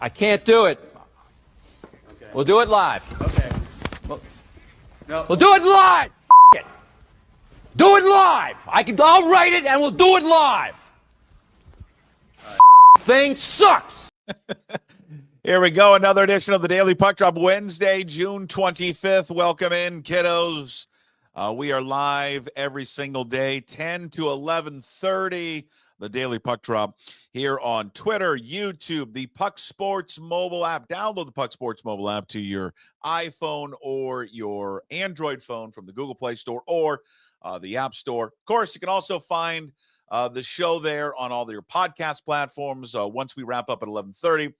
I can't do it. Okay. We'll do it live. Okay. We'll do it live. It. Do it live. I'll write it and we'll do it live. Thing sucks. Here we go. Another edition of the Daily Puck Drop, Wednesday, June 25th. Welcome in, kiddos. We are live every single day, 10 to 11:30. The Daily Puck Drop here on Twitter, YouTube, the Puck Sports mobile app. Download the Puck Sports mobile app to your iPhone or your Android phone from the Google Play Store or the App Store. Of course, you can also find the show there on all your podcast platforms. Once we wrap up at 11:30,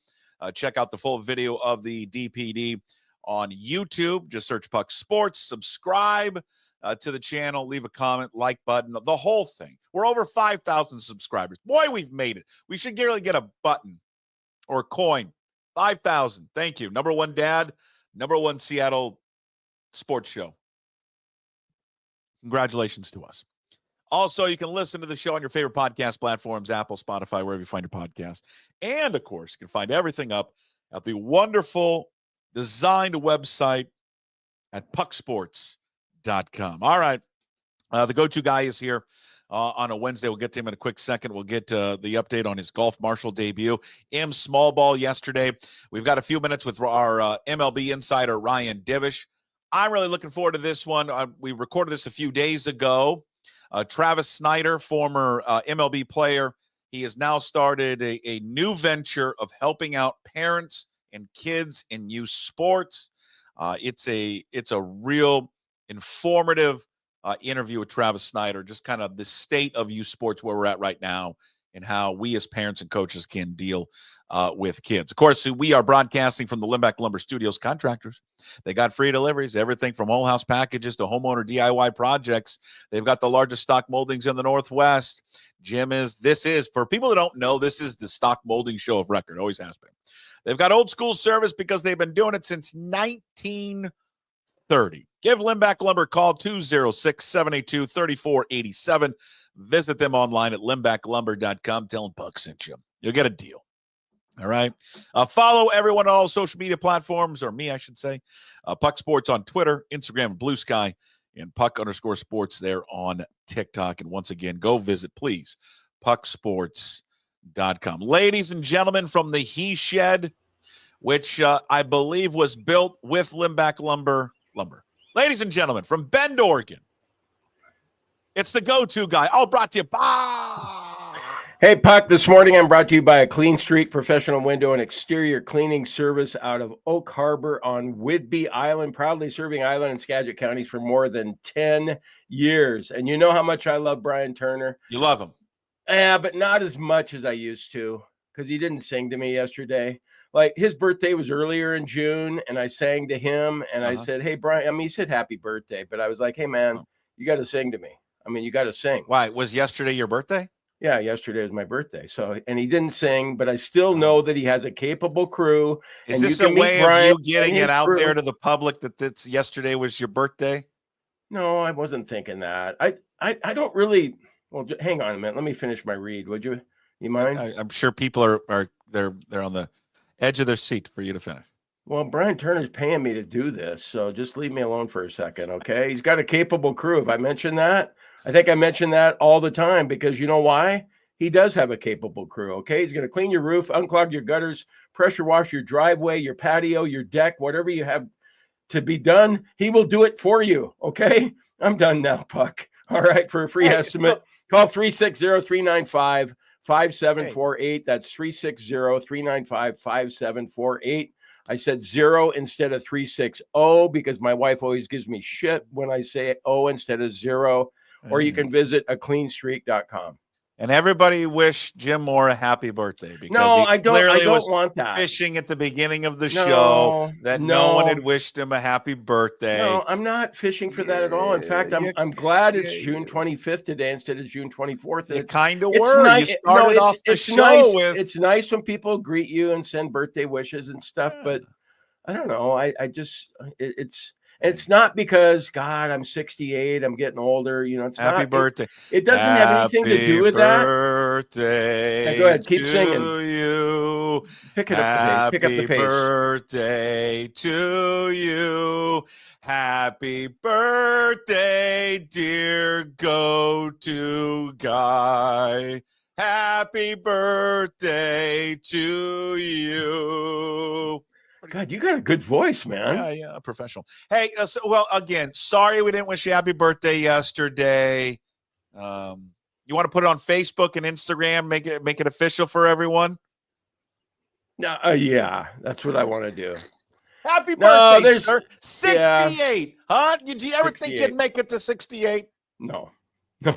check out the full video of the DPD on YouTube. Just search Puck Sports, subscribe to the channel, leave a comment, like button, the whole thing. We're over 5,000 subscribers. Boy, we've made it. We should really get a button or a coin. 5,000. Thank you. Number one dad, number one Seattle sports show. Congratulations to us. Also, you can listen to the show on your favorite podcast platforms, Apple, Spotify, wherever you find your podcast. And, of course, you can find everything up at the wonderful designed website at pucksports.com. All right. The go-to guy is here on a Wednesday. We'll get to him in a quick second. We'll get the update on his golf marshal debut. Small ball yesterday. We've got a few minutes with our MLB Insider Ryan Divish. I'm really looking forward to this one. We recorded this a few days ago. Travis Snider, former MLB player, he has now started a new venture of helping out parents and kids in youth sports. It's a real informative interview with Travis Snider, just kind of the state of youth sports where we're at right now and how we as parents and coaches can deal with kids. Of course, we are broadcasting from the Limbach Lumber Studios. Contractors, they got free deliveries, everything from whole house packages to homeowner DIY projects. They've got the largest stock moldings in the Northwest. This is, for people that don't know, this is the stock molding show of record, always has been. They've got old school service because they've been doing it since 1930. Give Limbach Lumber a call, 206-782-3487. Visit them online at limbachlumber.com. Tell them Puck sent you. You'll get a deal. All right. Follow everyone on all social media platforms, or me, I should say. Puck Sports on Twitter, Instagram, Blue Sky, and Puck_sports there on TikTok. And once again, go visit, please, pucksports.com. Ladies and gentlemen, from the He Shed, which I believe was built with Limbach Lumber. Ladies and gentlemen, from Bend, Oregon, it's the go-to guy. All brought to you by... Hey, Puck, this morning I'm brought to you by a Clean Streak professional window and exterior cleaning service out of Oak Harbor on Whidbey Island, proudly serving Island and Skagit counties for more than 10 years. And you know how much I love Brian Turner. You love him. Yeah, but not as much as I used to, because he didn't sing to me yesterday. Like, his birthday was earlier in June, and I sang to him, and I said, hey, Brian, he said happy birthday, but I was like, hey, man, you got to sing to me. You got to sing. Why? Was yesterday your birthday? Yeah, yesterday was my birthday. So, and he didn't sing, but I still know that he has a capable crew. Is this a way of you getting it out there to the public that yesterday was your birthday? No, I wasn't thinking that. I don't really. Well, hang on a minute. Let me finish my read. Would you? You mind? I'm sure people are they're on the edge of their seat for you to finish. Well, Brian Turner's paying me to do this, so just leave me alone for a second, okay? He's got a capable crew. Have I mentioned that? I think I mention that all the time because you know why? He does have a capable crew, okay? He's going to clean your roof, unclog your gutters, pressure wash your driveway, your patio, your deck, whatever you have to be done. He will do it for you, okay? I'm done now, Puck. All right, for a free estimate, call 360-395-5748. That's 360-395-5748. I said 0 instead of 360 because my wife always gives me shit when I say 0 instead of 0. Or you can visit acleanstreak.com. And everybody wish Jim Moore a happy birthday because I don't want that. Fishing at the beginning of the show that no one had wished him a happy birthday. No, I'm not fishing for that at all. In fact, I'm glad it's June 25th today instead of June 24th. It kind of were. You started off the show with. It's nice when people greet you and send birthday wishes and stuff, but I don't know. It's not because, God, I'm 68, I'm getting older. It's happy not, birthday. It doesn't have anything to do with that. birthday go ahead, keep to singing. you. Pick it up the pace. Pick up the Happy pace. birthday to you. Happy birthday, dear go-to guy. Happy birthday to you. God, you got a good voice, man. Yeah, professional. Hey, again, sorry we didn't wish you happy birthday yesterday. You want to put it on Facebook and Instagram, make it official for everyone? Yeah, that's what I want to do. Happy birthday, sir. 68. Yeah. Huh? Did you ever 68. think you'd make it to 68? No,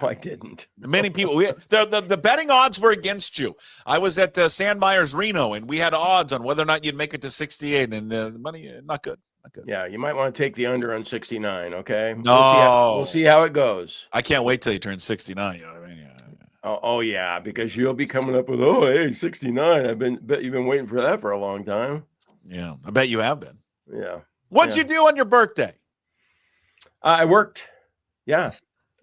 I didn't. Many people. The betting odds were against you. I was at San Myers, Reno, and we had odds on whether or not you'd make it to 68, and the money, not good. Yeah, you might want to take the under on 69, okay? No. We'll see how it goes. I can't wait till you turn 69, you know what I mean? Yeah. Oh yeah, because you'll be coming up with, hey, 69. Bet you've been waiting for that for a long time. Yeah, I bet you have been. Yeah. What'd you do on your birthday? I worked. Yeah,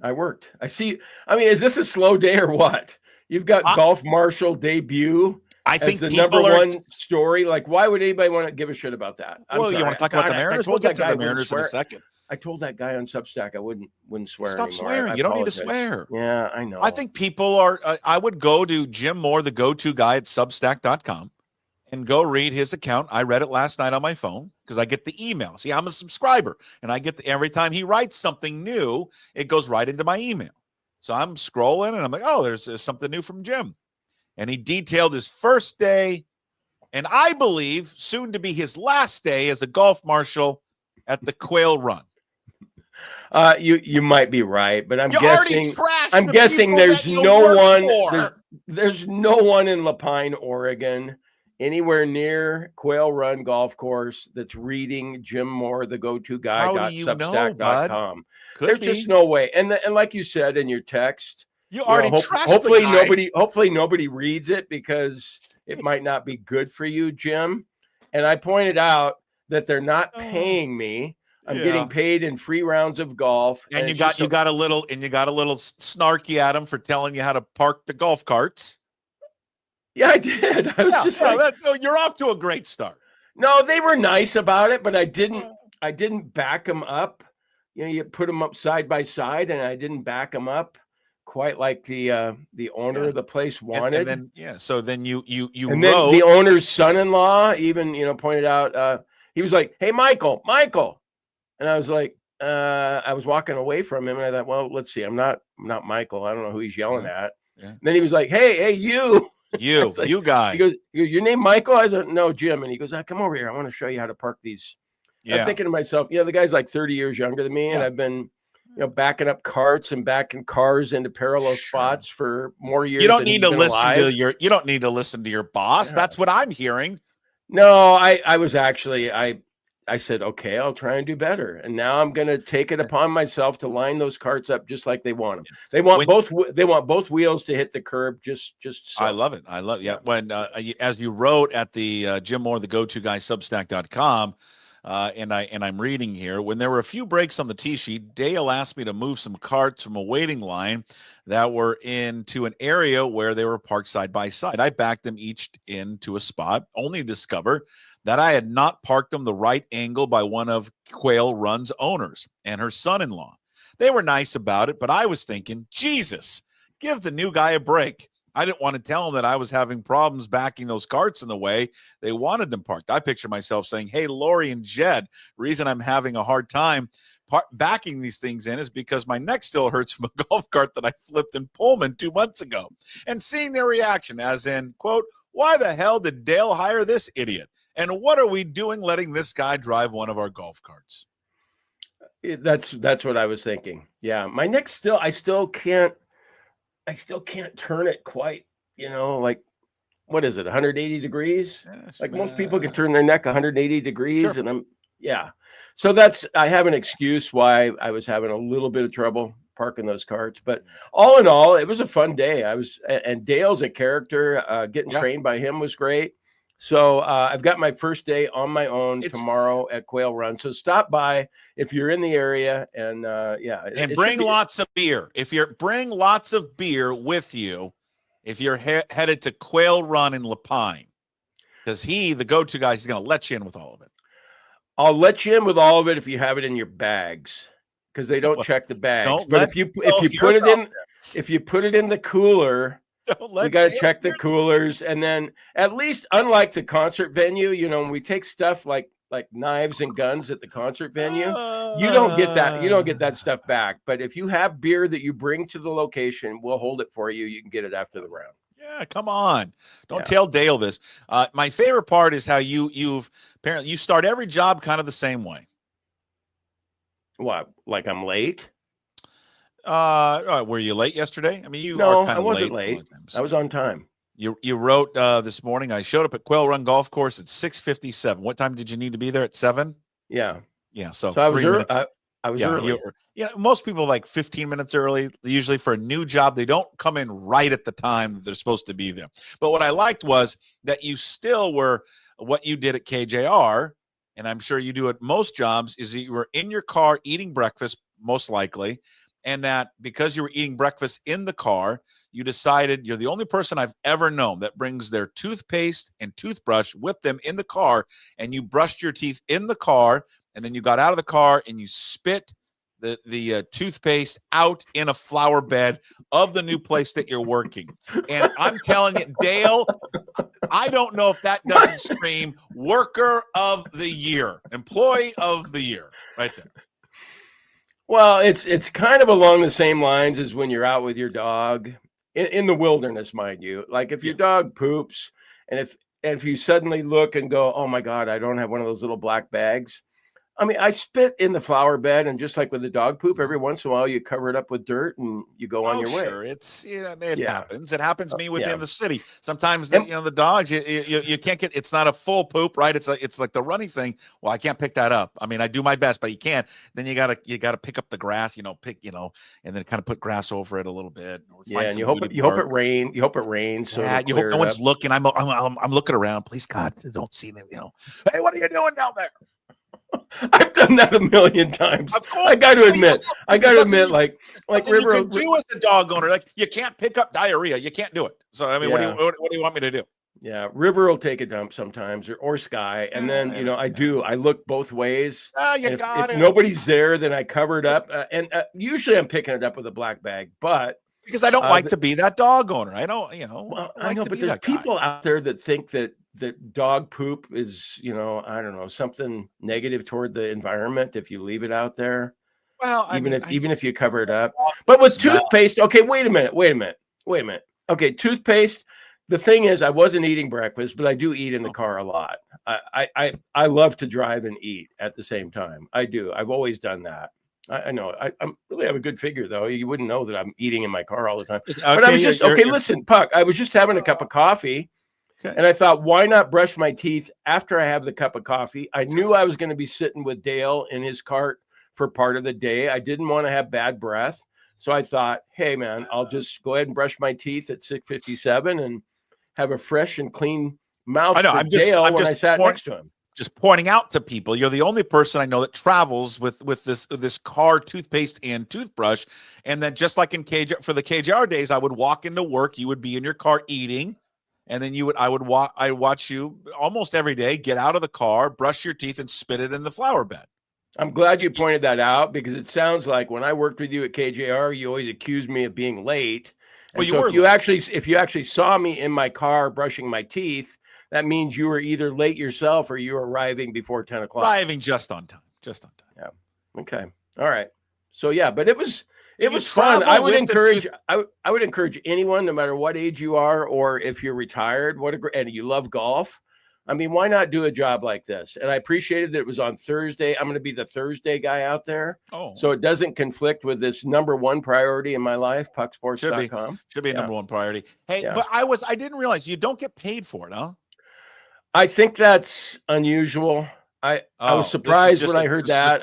I worked. Is this a slow day or what? You've got Golf Marshal debut. I think the number one story. Like, why would anybody want to give a shit about that? You want to talk about the Mariners? We'll get to the Mariners in a second. I told that guy on Substack I wouldn't swear anymore. Stop swearing. You don't need to swear. Yeah, I know. I think people are. I would go to Jim Moore, the go-to guy at Substack.com, and go read his account. I read it last night on my phone because I get the email. See, I'm a subscriber, and I get every time he writes something new, it goes right into my email. So I'm scrolling, and I'm like, oh, there's something new from Jim. And he detailed his first day, and I believe soon to be his last day as a golf marshal at the Quail Run. You might be right, but I'm guessing there's no one. There's no one in Lapine, Oregon, anywhere near Quail Run Golf Course that's reading Jim Moore, the go-to guy. How do you know, bud? There's just no way. And like you said in your text, you already trashed hopefully the guy. Hopefully nobody reads it because it might not be good for you, Jim. And I pointed out that they're not paying me. I'm getting paid in free rounds of golf. And you got a little snarky at him for telling you how to park the golf carts. Yeah, I did. I was you're off to a great start. No, they were nice about it, but I didn't back them up. You know, you put them up side by side, and I didn't back them up quite like the owner of the place wanted. And then so then you and then the owner's son-in-law even pointed out. He was like, "Hey, Michael," and I was like, I was walking away from him, and I thought, well, let's see, I'm not Michael. I don't know who he's yelling at. Yeah. And then he was like, "Hey, you." Like, you guy. He goes, "Your name Michael?" I said, "No, Jim." And he goes, "Come over here. I want to show you how to park these." Yeah. I'm thinking to myself, the guy's like 30 years younger than me, and I've been, backing up carts and backing cars into parallel spots for more years. You don't need to listen to your. You don't need to listen to your boss. Yeah. That's what I'm hearing. No, I was actually I said, okay, I'll try and do better. And now I'm going to take it upon myself to line those carts up just like they want them. They want both wheels to hit the curb. Just so. I love it. Yeah. When as you wrote at the Jim Moore, the go-to guy, Substack.com, and I'm reading here, when there were a few breaks on the tee sheet, Dale asked me to move some carts from a waiting line that were into an area where they were parked side by side. I backed them each into a spot, only to discover that I had not parked them the right angle by one of Quail Run's owners and her son-in-law. They were nice about it, but I was thinking, Jesus, give the new guy a break. I didn't want to tell him that I was having problems backing those carts in the way they wanted them parked. I picture myself saying, "Hey, Lori and Jed, reason I'm having a hard time backing these things in is because my neck still hurts from a golf cart that I flipped in Pullman 2 months ago." And seeing their reaction as in, quote, "Why the hell did Dale hire this idiot? And what are we doing letting this guy drive one of our golf carts?" That's what I was thinking. Yeah, my neck I still can't turn it quite, like, what is it, 180 degrees? Yes, like most people can turn their neck 180 degrees. Sure. And so I have an excuse why I was having a little bit of trouble parking those carts. But all in all, it was a fun day. And Dale's a character. Getting trained by him was great. So I've got my first day on my own tomorrow at Quail Run. So stop by if you're in the area, and and bring lots of beer. Bring lots of beer with you, if you're headed to Quail Run in Lapine, because the go-to guy, he's going to let you in with all of it. I'll let you in with all of it if you have it in your bags, because they don't check the bags. But if you put it in the cooler, we got to check the coolers. And then, at least, unlike the concert venue, when we take stuff like knives and guns at the concert venue, you don't get that. You don't get that stuff back. But if you have beer that you bring to the location, we'll hold it for you. You can get it after the round. Yeah, come on. Don't tell Dale this. My favorite part is how you've apparently you start every job kind of the same way. What? Like I'm late? Were you late yesterday? I mean, No, I wasn't late. I was on time. You wrote this morning, I showed up at Quail Run Golf Course at 6:57. What time did you need to be there? At 7? Yeah. Yeah. So I was 3 minutes. I was early. Most people like 15 minutes early. Usually for a new job, they don't come in right at the time that they're supposed to be there. But what I liked was that you still were what you did at KJR, and I'm sure you do at most jobs, is that you were in your car eating breakfast, most likely. And that because you were eating breakfast in the car, you decided you're the only person I've ever known that brings their toothpaste and toothbrush with them in the car, and you brushed your teeth in the car, and then you got out of the car and you spit the toothpaste out in a flower bed of the new place that you're working. And I'm telling you, Dale, I don't know if that doesn't scream worker of the year, employee of the year, right there. Well, it's kind of along the same lines as when you're out with your dog in the wilderness, mind you. Like if your dog poops, and if you suddenly look and go, oh my God, I don't have one of those little black bags. I mean, I spit in the flower bed, and just like with the dog poop, every once in a while you cover it up with dirt and you go on your way. Sure, it happens. It happens to me within the city. Sometimes the dogs you can't get. It's not a full poop, right? It's like the runny thing. Well, I can't pick that up. I mean, I do my best, but you can't. Then you gotta pick up the grass. And then kind of put grass over it a little bit. And you hope it rains. You hope it rains. So you hope no one's looking. I'm looking around. Please God, don't see them. Hey, what are you doing down there? I've done that a million times. I got to admit, like River, you can do as a dog owner. Like you can't pick up diarrhea. You can't do it. So I mean, what do you want me to do? Yeah, River will take a dump sometimes, or Sky, and then I look both ways. If nobody's there, then I cover it up, and usually I'm picking it up with a black bag, but. Because I don't like to be that dog owner. I don't, Well, I know, but there's people out there that think that dog poop is, I don't know, something negative toward the environment if you leave it out there. Well, even if you cover it up. But with toothpaste, okay, wait a minute. Okay, toothpaste. The thing is, I wasn't eating breakfast, but I do eat in the car a lot. I love to drive and eat at the same time. I do. I've always done that. I know. I'm really have a good figure, though. You wouldn't know that I'm eating in my car all the time. But I was just listen, Puck. I was just having a cup of coffee, and I thought, why not brush my teeth after I have the cup of coffee? I knew I was going to be sitting with Dale in his cart for part of the day. I didn't want to have bad breath, so I thought, hey, man, I'll just go ahead and brush my teeth at 6:57 and have a fresh and clean mouth. I know. I sat next to him. Just pointing out to people, you're the only person I know that travels with this car toothpaste and toothbrush. And then just like for the KJR days, I would walk into work. You would be in your car eating. And then I would watch you almost every day, get out of the car, brush your teeth, and spit it in the flower bed. I'm glad you pointed that out, because it sounds like when I worked with you at KJR, you always accused me of being late. And well, if you actually saw me in my car brushing my teeth, that means you were either late yourself or you were arriving before 10 o'clock. Arriving just on time. Yeah. Okay. All right. So yeah, but it was fun. I would encourage anyone, no matter what age you are, or if you're retired, and you love golf. I mean, why not do a job like this? And I appreciated that it was on Thursday. I'm going to be the Thursday guy out there. Oh. So it doesn't conflict with this number one priority in my life, pucksports.com. Should be a number one priority. Hey, but I didn't realize you don't get paid for it, huh? I think that's unusual. I was surprised when I heard that.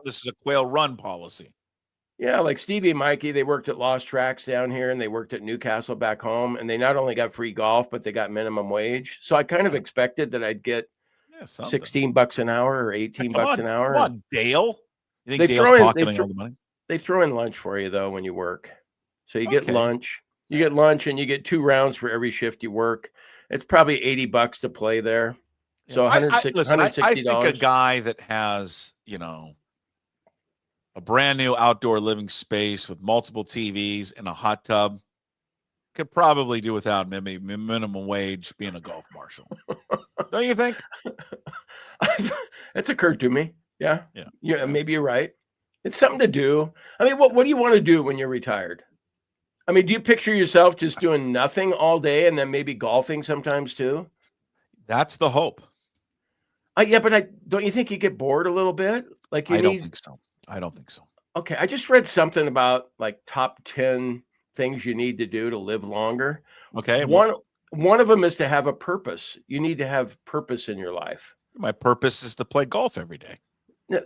This is a Quail Run policy. Yeah, like Stevie and Mikey, they worked at Lost Tracks down here, and they worked at Newcastle back home, and they not only got free golf, but they got minimum wage. So I kind of expected that I'd get $16 an hour or $18 an hour. Come on, Dale. You think Dale's pocketing all the money? They throw in lunch for you though when you work, so you get lunch. You get lunch and you get 2 rounds for every shift you work. It's probably $80 to play there. So listen, I think $160. a guy that has, a brand new outdoor living space with multiple TVs and a hot tub could probably do without maybe minimum wage being a golf marshal. Don't you think? It's occurred to me. Yeah. Yeah. Maybe you're right. It's something to do. I mean, what do you want to do when you're retired? I mean, do you picture yourself just doing nothing all day and then maybe golfing sometimes too? That's the hope. Yeah, but don't you think you get bored a little bit? Like I don't think so. I don't think so. Okay, I just read something about like top 10 things you need to do to live longer. Okay. One of them is to have a purpose. You need to have purpose in your life. My purpose is to play golf every day. No,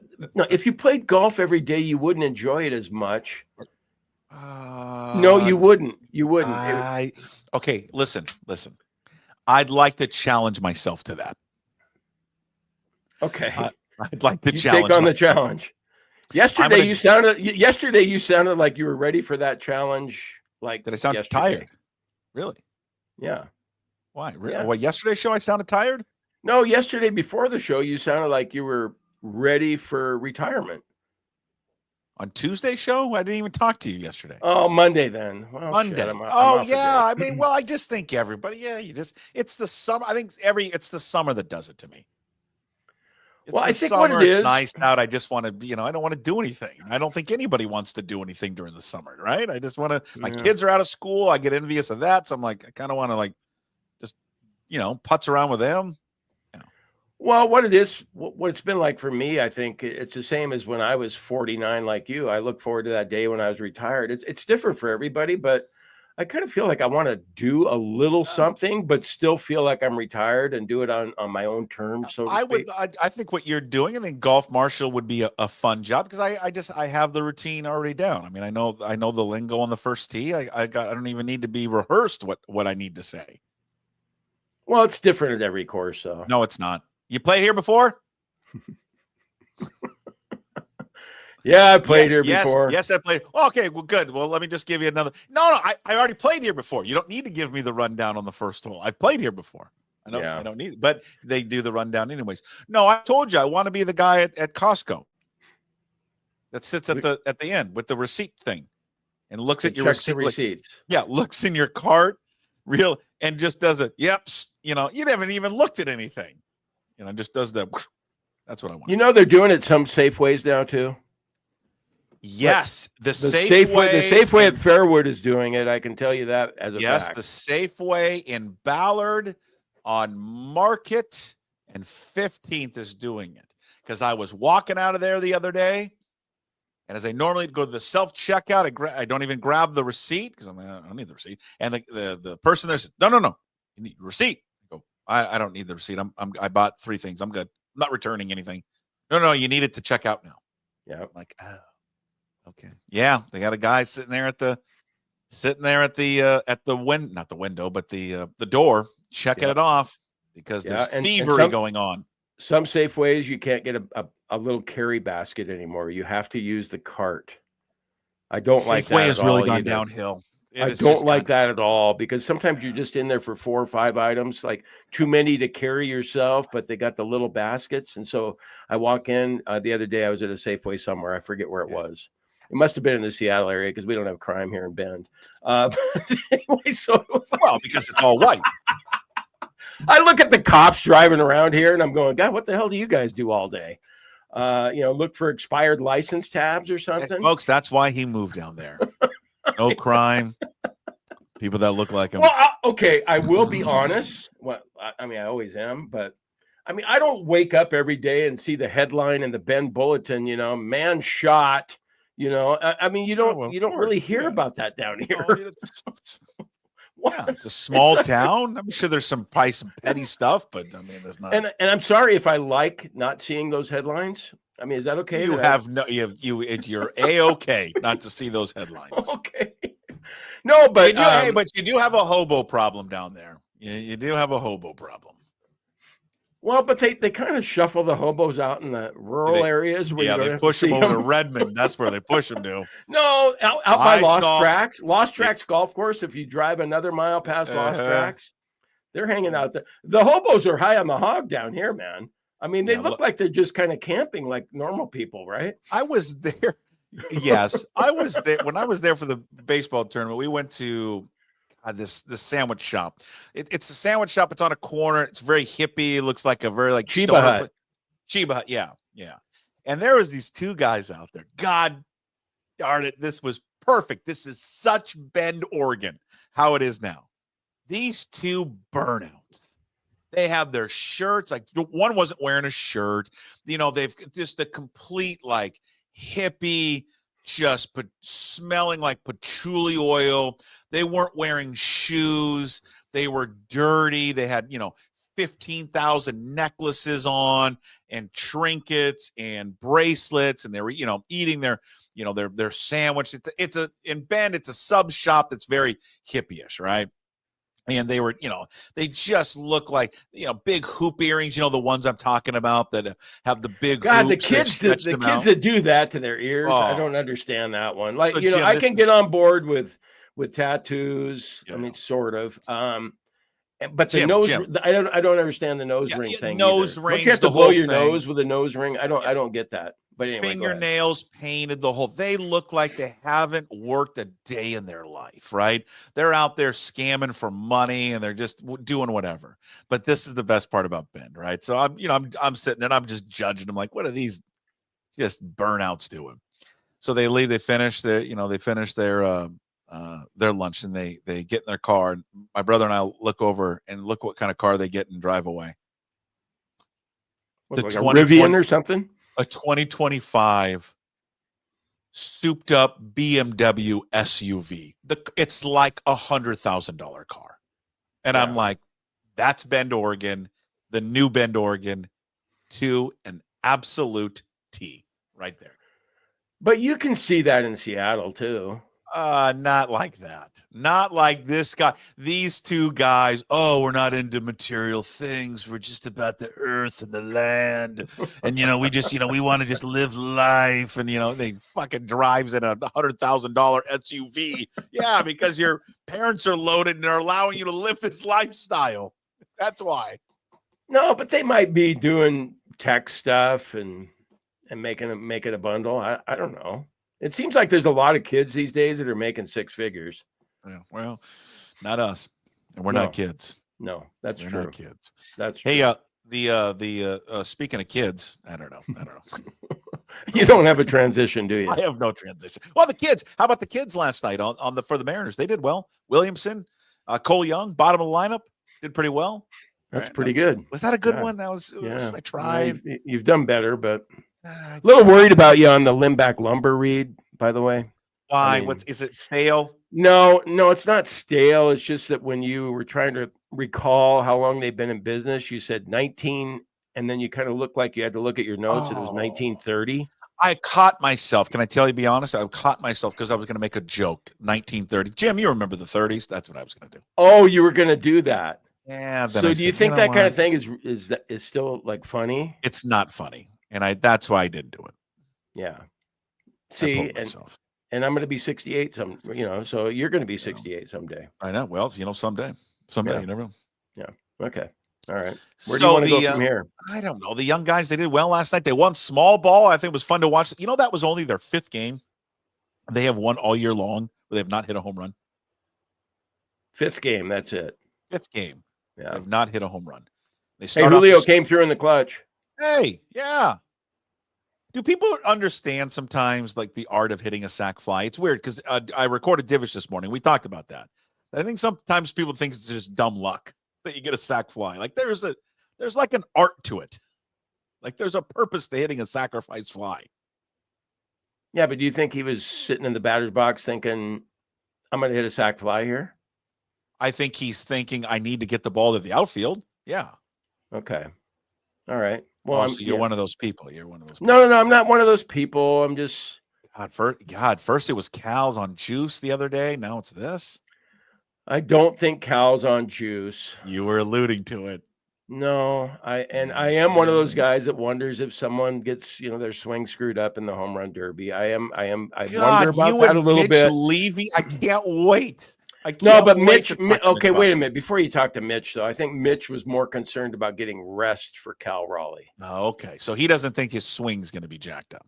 if you played golf every day, you wouldn't enjoy it as much. No, you wouldn't. You wouldn't. Okay, listen. I'd like to challenge myself to that. Okay. I'd like to challenge take on myself. the challenge. Yesterday you sounded like you were ready for that challenge. Like, did I sound tired? Really? Yeah. Why? Yeah. Well, yesterday's show I sounded tired? No, yesterday before the show you sounded like you were ready for retirement. On Tuesday's show? I didn't even talk to you yesterday. Oh, Monday then. Well, Monday. Shit, I'm I mean, well, I just think everybody, it's the summer. I think it's the summer that does it to me. I think summer, what it is, it's nice out. I just want to, I don't want to do anything. I don't think anybody wants to do anything during the summer, right? I just want to, my kids are out of school. I get envious of that. So I'm like, I kind of want to just, putz around with them. Well, what it's been like for me, I think it's the same as when I was 49 like you. I look forward to that day when I was retired. It's different for everybody, but I kind of feel like I want to do a little something, but still feel like I'm retired and do it on my own terms. So I think what you're doing, I think golf marshal would be a fun job because I have the routine already down. I mean, I know the lingo on the first tee. I don't even need to be rehearsed what I need to say. Well, it's different at every course. So no, it's not. You played here before? Yeah, I played here before. Yes, I played. Okay, well, good. Well, let me just give you another. No, I already played here before. You don't need to give me the rundown on the first hole. I've played here before. I don't need it, but they do the rundown anyways. No, I told you I want to be the guy at Costco that sits at the end with the receipt thing and looks at your receipts. Looks in your cart, and just does it. Yep, you haven't even looked at anything. Just does that. That's what I want. They're doing it some Safeways now too. Yes, the Safeway at Fairwood is doing it. I can tell you that as a fact. Yes, the Safeway in Ballard on Market and 15th is doing it. Because I was walking out of there the other day, and as I normally go to the self-checkout, I don't even grab the receipt because I don't need the receipt. And the person there says, no, you need a receipt. I go, I don't need the receipt. I bought 3 things. I'm good. I'm not returning anything. No, you need it to check out now. Yeah. I'm like, oh. Okay. Yeah, they got a guy sitting there at the window, not the window, but the door, checking it off because there's thievery going on. Some Safeways you can't get a little carry basket anymore. You have to use the cart. I don't like that. Safeway has really gone downhill. I don't like that at all because sometimes you're just in there for 4 or 5 items, like too many to carry yourself, but they got the little baskets. And so I walk in the other day, I was at a Safeway somewhere. I forget where it was. It must have been in the Seattle area because we don't have crime here in Bend. But anyway, so it was because it's all white. I look at the cops driving around here and I'm going, God, what the hell do you guys do all day? Look for expired license tabs or something. And folks, that's why he moved down there. No crime. People that look like him. Well, okay, I will be honest. Well, I mean, I always am, but I mean, I don't wake up every day and see the headline in the Bend Bulletin, man shot. I mean, you don't really hear about that down here. It's a small town. I'm sure there's some petty stuff, but I mean, there's not. And I'm sorry if I like not seeing those headlines. I mean, is that okay? You're A-okay not to see those headlines. Okay. No, but but you do have a hobo problem down there. You do have a hobo problem. Well, but they kind of shuffle the hobos out in the rural areas where you don't they have push to see them over them. to Redmond. That's where they push them to. No, out by Lost Tracks Golf Course. If you drive another mile past Lost Tracks, they're hanging out there. The hobos are high on the hog down here, man. I mean, they look like they're just kind of camping like normal people, right? I was there. Yes, I was there when I was there for the baseball tournament. We went to this sandwich shop. It's a sandwich shop. It's on a corner. It's very hippie. It looks like a very like Chiba Hut. Chiba Hut, yeah. And there was these two guys out there. God darn it, this was perfect. This is such Bend, Oregon, how it is now. These two burnouts. They have their shirts. Like one wasn't wearing a shirt. They've just a complete like hippie, just smelling like patchouli oil. They weren't wearing shoes. They were dirty. They had, 15,000 necklaces on and trinkets and bracelets, and they were, eating their sandwich. In Bend, it's a sub shop that's very hippie-ish, right? And they were, they just look like, big hoop earrings, the ones I'm talking about that have the big God, hoops. the kids that do that to their ears, I don't understand that one. Like, Jim, I can get on board with tattoos. Yeah. I mean, sort of. But the nose, I don't understand the nose ring thing. Nose ring. Don't you have to blow your nose with a nose ring? I don't get that. But anyway, fingernails painted, the whole. They look like they haven't worked a day in their life, right? They're out there scamming for money and they're just doing whatever. But this is the best part about Bend, right? So I'm sitting there and I'm just judging them like, what are these just burnouts doing? So they leave. They finish their lunch and they get in their car. And my brother and I look over and look what kind of car they get and drive away. Like a Rivian or something? A 2025 souped up BMW SUV. It's like $100,000 car. And I'm like, that's Bend, Oregon, the new Bend, Oregon, to an absolute T right there. But you can see that in Seattle too. Not like that. Not like this guy. These two guys, we're not into material things. We're just about the earth and the land. And, we just, we want to just live life. And, they fucking drives in a $100,000 SUV. Yeah, because your parents are loaded and are allowing you to live this lifestyle. That's why. No, but they might be doing tech stuff and making a bundle. I don't know. It seems like there's a lot of kids these days that are making six figures. Yeah, well, not us. And we're not kids. No, that's true. We're not kids. That's true. Hey, the speaking of kids, I don't know. You don't have a transition, do you? I have no transition. Well, the kids. How about the kids last night for the Mariners? They did well. Williamson, Cole Young, bottom of the lineup, did pretty well. That's pretty good. Was that a good one? That was. I tried. You've done better, but. A little worried about you on the Limback lumber read, by the way. Why? Is it stale? No, it's not stale. It's just that when you were trying to recall how long they've been in business, you said 19, and then you kind of looked like you had to look at your notes and it was 1930. I caught myself. Can I tell you, be honest? I caught myself because I was going to make a joke. 1930. Jim, you remember the 30s? That's what I was going to do. Oh, you were going to do that. Yeah. So do you think that kind of thing is still like funny? It's not funny. And that's why I didn't do it. Yeah. See, and I'm going to be 68 so you're going to be 68 someday. I know. Well, someday you never know. Yeah. Okay. All right. Where do you want to go from here? I don't know. The young guys, they did well last night. They won small ball. I think it was fun to watch. That was only their fifth game. They have won all year long, but they have not hit a home run. Fifth game. That's it. Fifth game. Yeah. They have not hit a home run. Julio came through in the clutch. Hey, yeah. Do people understand sometimes like the art of hitting a sac fly? It's weird because I recorded Divish this morning. We talked about that. I think sometimes people think it's just dumb luck that you get a sac fly. Like there's like an art to it. Like there's a purpose to hitting a sacrifice fly. Yeah, but do you think he was sitting in the batter's box thinking, I'm going to hit a sac fly here? I think he's thinking, I need to get the ball to the outfield. Yeah. Okay. All right. Well, so you're one of those people. You're one of those people. No, I'm not one of those people. I'm just first it was Cal's on juice the other day. Now it's this. I don't think Cal's on juice. You were alluding to it. No, I am one of those guys that wonders if someone gets, their swing screwed up in the home run derby. I wonder about that a little Mitch bit. Levy, I can't wait. No, but Mitch, okay, wait a minute. Before you talk to Mitch, though, I think Mitch was more concerned about getting rest for Cal Raleigh. Oh, okay. So he doesn't think his swing's going to be jacked up.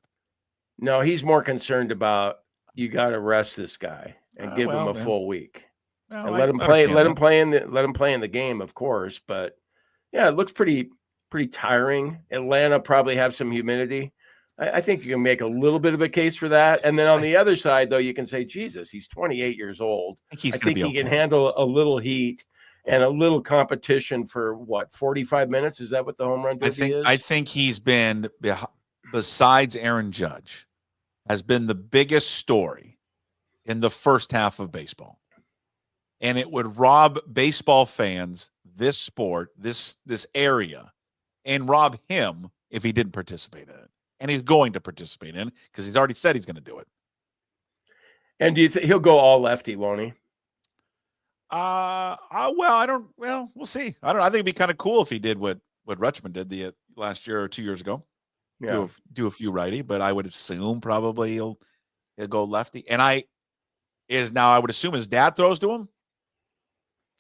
No, he's more concerned about you got to rest this guy and give him a full week. No, and let him play. Let him play in the game, of course. But yeah, it looks pretty tiring. Atlanta probably have some humidity. I think you can make a little bit of a case for that. And then on the other side, though, you can say, Jesus, he's 28 years old. I think he can handle a little heat and a little competition for 45 minutes? Is that what the home run derby is? I think he's been, besides Aaron Judge, has been the biggest story in the first half of baseball. And it would rob baseball fans, this sport, this area, and rob him if he didn't participate in it. And he's going to participate in it because he's already said he's going to do it. And do you think he'll go all lefty, won't he? We'll see. I think it'd be kind of cool if he did what Rutschman did the last year or 2 years ago. Yeah. Do a few righty, but I would assume probably he'll go lefty. And I would assume his dad throws to him.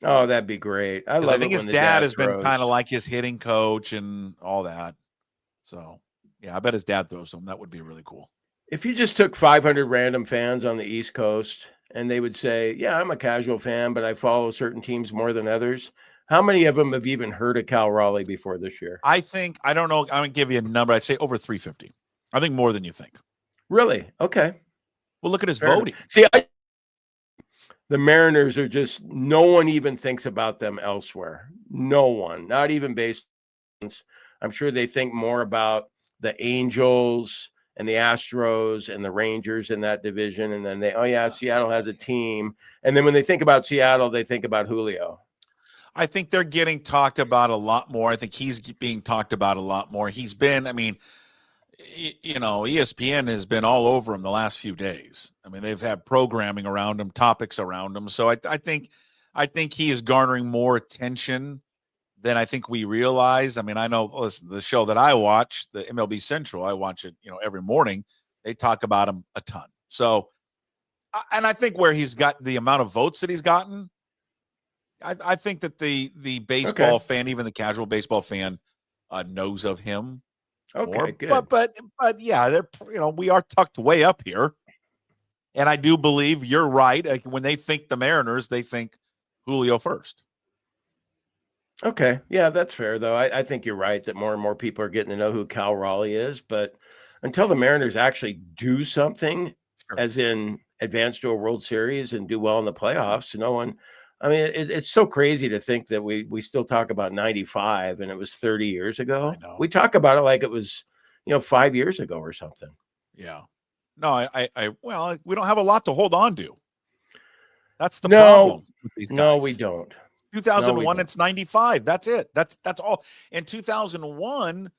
Oh, that'd be great. I think his dad has been kind of like his hitting coach and all that. So, yeah, I bet his dad throws to him. That would be really cool. If you just took 500 random fans on the East Coast and they would say, yeah, I'm a casual fan, but I follow certain teams more than others. How many of them have even heard of Cal Raleigh before this year? I don't know. I'm going to give you a number. I'd say over 350. I think more than you think. Really? Okay. Well, look at his voting. See, the Mariners are just, no one even thinks about them elsewhere. No one, not even based. I'm sure they think more about the Angels and the Astros and the Rangers in that division. And then Seattle has a team. And then when they think about Seattle, they think about Julio. I think they're getting talked about a lot more. I think he's being talked about a lot more. He's been, ESPN has been all over him the last few days. I mean, they've had programming around him, topics around him. So I think he is garnering more attention than I think we realize. I mean, I know, listen, the show that I watch, the MLB Central, I watch it, every morning. They talk about him a ton. So, and I think where he's got the amount of votes that he's gotten, I think that the baseball fan, even the casual baseball fan, knows of him. Okay, more. Good. But yeah, they're we are tucked way up here, and I do believe you're right. Like, when they think the Mariners, they think Julio first. Okay, yeah, that's fair though. I think you're right that more and more people are getting to know who Cal Raleigh is, but until the Mariners actually do something, as in advance to a World Series and do well in the playoffs, no one. I mean, it's so crazy to think that we still talk about 95 and it was 30 years ago. We talk about it like it was, 5 years ago or something. Yeah. No, we don't have a lot to hold on to. That's the problem with these guys. No, we don't. 2001, it's 95. That's it. That's all. In 2001,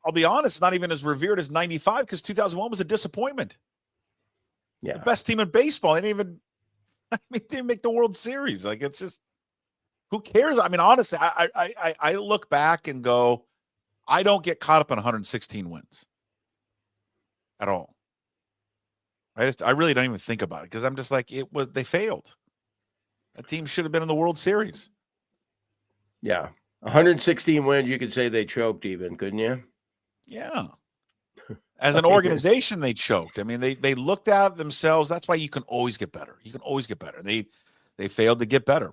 I'll be honest, not even as revered as 95 because 2001 was a disappointment. Yeah. The best team in baseball. They didn't make the World Series. Like, it's just, who cares? I mean, honestly, I look back and go, I don't get caught up in 116 wins at all. I really don't even think about it because I'm just like, they failed. That team should have been in the World Series. Yeah. 116 wins, you could say they choked even, couldn't you? Yeah. As an organization, they choked. I mean, they looked at themselves. That's why you can always get better. You can always get better. They failed to get better.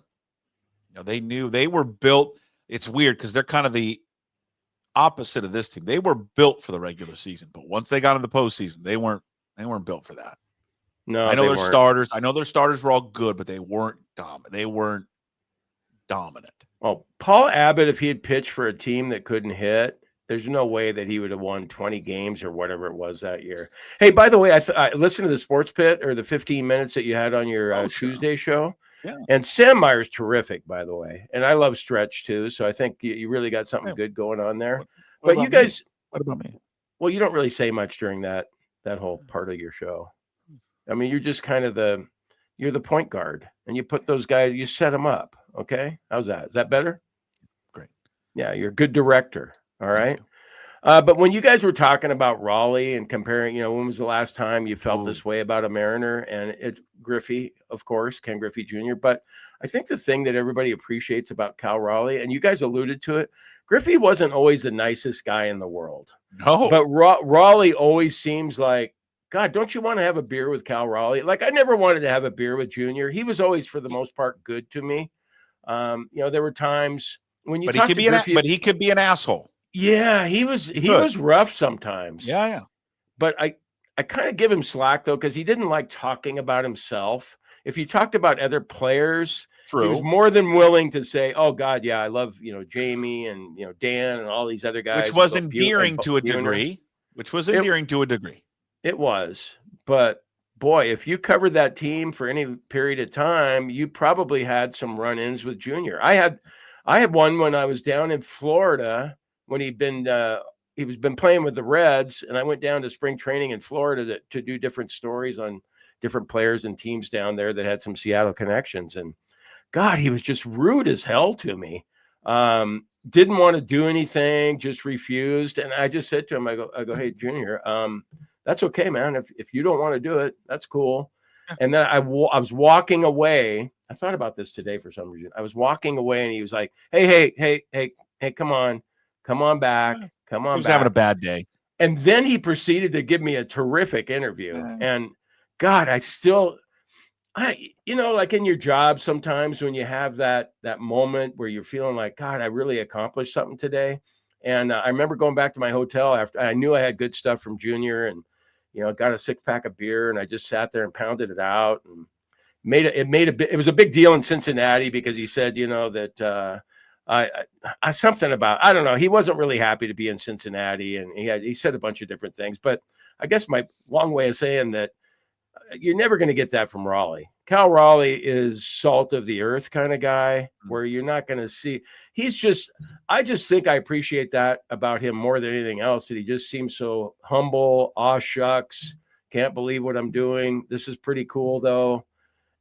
They knew they were built. It's weird because they're kind of the opposite of this team. They were built for the regular season, but once they got in the postseason, they weren't built for that. No, I know their starters. I know their starters were all good, but they weren't dominant. They weren't dominant. Well, Paul Abbott, if he had pitched for a team that couldn't hit, there's no way that he would have won 20 games or whatever it was that year. Hey, by the way, I listened to the Sports Pit or the 15 minutes that you had on your Tuesday show. Yeah. And Sam Meyer's terrific, by the way. And I love Stretch too. So I think you really got something good going on there. But you guys, what about me? Well, you don't really say much during that whole part of your show. I mean, you're just kind of you're the point guard and you put those guys, you set them up. Okay. How's that? Is that better? Great. Yeah, you're a good director. All right. But when you guys were talking about Raleigh and comparing, when was the last time you felt this way about a Mariner? And it Griffey, of course, Ken Griffey Jr. But I think the thing that everybody appreciates about Cal Raleigh, and you guys alluded to it, Griffey wasn't always the nicest guy in the world. No. But Raleigh always seems like, God, don't you want to have a beer with Cal Raleigh? Like, I never wanted to have a beer with Junior. He was always, for the most part, good to me. There were times when you but he could be an asshole. Yeah, he was rough sometimes. Yeah. But I kind of give him slack though, because he didn't like talking about himself. If you talked about other players, he was more than willing to say, "Oh God, yeah, I love Jamie and Dan and all these other guys," which was endearing to a degree. It was, but boy, if you covered that team for any period of time, you probably had some run-ins with Junior. I had one when I was down in Florida. When he'd been playing with the Reds, and I went down to spring training in Florida to do different stories on different players and teams down there that had some Seattle connections. And God, he was just rude as hell to me. Didn't want to do anything, just refused. And I just said to him, I go, "Hey, Junior, that's okay, man. If you don't want to do it, that's cool." And then I was walking away. I thought about this today for some reason. I was walking away, and he was like, "Hey, come on. Come on back. Come on." He was having a bad day. And then he proceeded to give me a terrific interview. And God, like in your job, sometimes when you have that moment where you're feeling like, God, I really accomplished something today. And I remember going back to my hotel after I knew I had good stuff from Junior, and got a 6-pack of beer, and I just sat there and pounded it out, and it was a big deal in Cincinnati because he said, that I something about, I don't know, he wasn't really happy to be in Cincinnati, and he said a bunch of different things. But I guess my long way of saying that, you're never going to get that from Raleigh. Cal Raleigh is salt of the earth kind of guy, where you're not going to see. I just think I appreciate that about him more than anything else, that he just seems so humble. Aw shucks, can't believe what I'm doing. This is pretty cool though.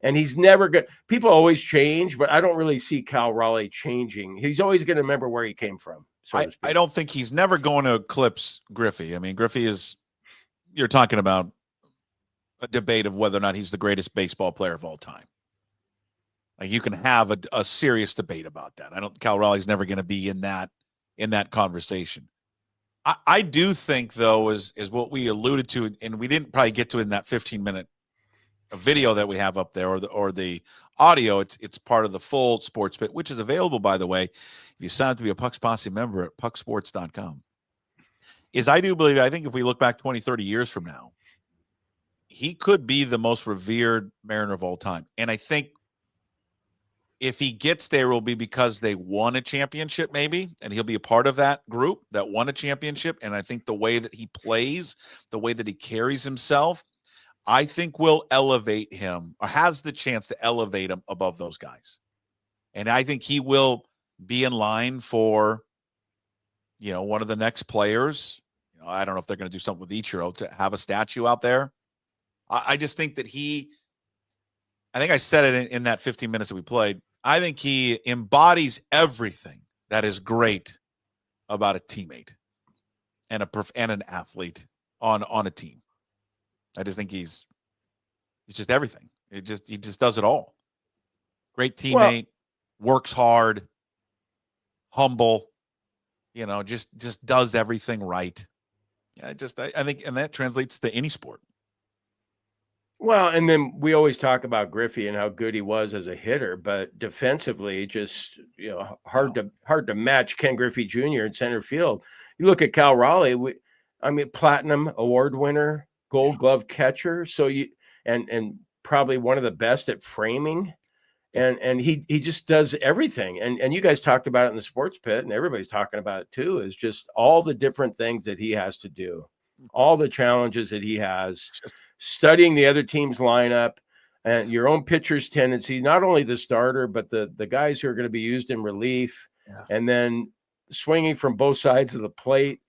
And he's never good. People always change, but I don't really see Cal Raleigh changing. He's always going to remember where he came from. I don't think he's never going to eclipse Griffey. I mean, Griffey you're talking about a debate of whether or not he's the greatest baseball player of all time. Like, you can have a serious debate about that. Cal Raleigh's never going to be in that conversation. I do think though, is what we alluded to, and we didn't probably get to in that 15-minute video that we have up there, or the audio. It's part of the full sports bit, which is available, by the way, if you sign up to be a Puck's Posse member at pucksports.com. I do believe, I think if we look back 20, 30 years from now, he could be the most revered Mariner of all time. And I think if he gets there, it will be because they won a championship, maybe, and he'll be a part of that group that won a championship. And I think the way that he plays, the way that he carries himself, I think will elevate him, or has the chance to elevate him above those guys. And I think he will be in line for, one of the next players. I don't know if they're going to do something with Ichiro to have a statue out there. I just think that I think I said it in that 15 minutes that we played. I think he embodies everything that is great about a teammate and an athlete on a team. I just think he's just everything. He just does it all. Great teammate, works hard, humble, just does everything right. I think, and that translates to any sport. Well, and then we always talk about Griffey and how good he was as a hitter, but defensively, just hard to match Ken Griffey Jr. in center field. You look at Cal Raleigh, platinum award winner, Gold Glove catcher. So and probably one of the best at framing, and he just does everything. And you guys talked about it in the sports pit, and everybody's talking about it too. Is just all the different things that he has to do, all the challenges that he has. Studying the other team's lineup and your own pitcher's tendency, not only the starter, but the guys who are going to be used in relief, and then swinging from both sides of the plate.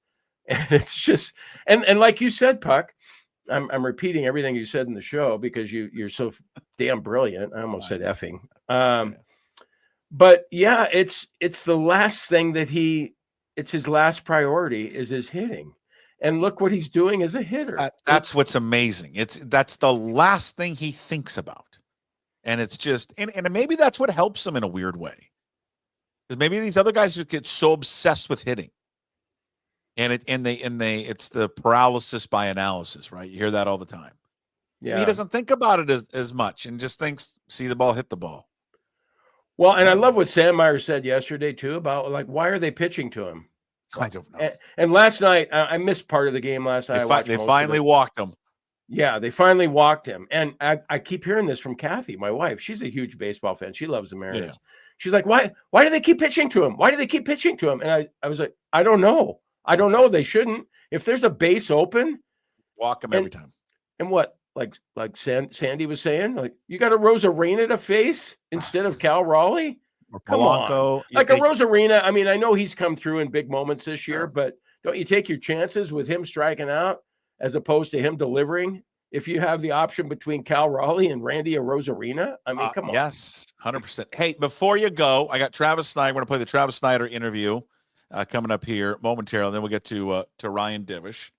And it's just, and like you said, Puck, I'm repeating everything you said in the show because you're so damn brilliant. I almost said effing. But yeah, it's the last thing that it's his last priority is his hitting. And look what he's doing as a hitter. That's what's amazing. That's the last thing he thinks about. And it's just, and maybe that's what helps him in a weird way. Because maybe these other guys just get so obsessed with hitting. And it's the paralysis by analysis, right? You hear that all the time. Yeah. He doesn't think about it as much and just thinks, see the ball, hit the ball. Well, and I love what Sandmeyer said yesterday too about like, why are they pitching to him? I don't know. And last night, I missed part of the game last night. They finally walked him. Yeah, they finally walked him. And I keep hearing this from Kathy, my wife. She's a huge baseball fan. She loves the Mariners. Yeah. She's like, why do they keep pitching to him? Why do they keep pitching to him? And I was like, I don't know. I don't know. They shouldn't. If there's a base open, walk him every time. And what? Like Sandy was saying, like you got a Rosarena to face instead of Cal Raleigh? Or Polanco. Like a Rosarena. I mean, I know he's come through in big moments this year, but don't you take your chances with him striking out as opposed to him delivering? If you have the option between Cal Raleigh and Randy Rosarena, I mean, come on. Yes, 100%. Hey, before you go, I got Travis Snider. We're going to play the Travis Snider interview coming up here momentarily. Then we'll get to Ryan Divish.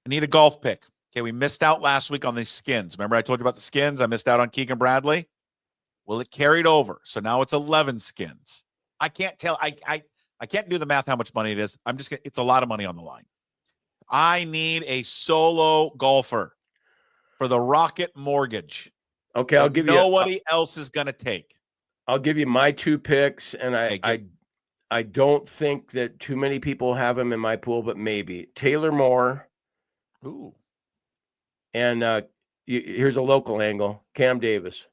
I need a golf pick. Okay, we missed out last week on the skins. Remember I told you about the skins? I missed out on Keegan Bradley. Well, it carried over. So now it's 11 skins. I can't tell. I can't do the math how much money it is. It's a lot of money on the line. I need a solo golfer for the Rocket Mortgage. Okay, I'll give you. Nobody else is going to take. I'll give you my two picks, and I don't think that too many people have him in my pool, but maybe Taylor Moore. Ooh. And here's a local angle: Cam Davis,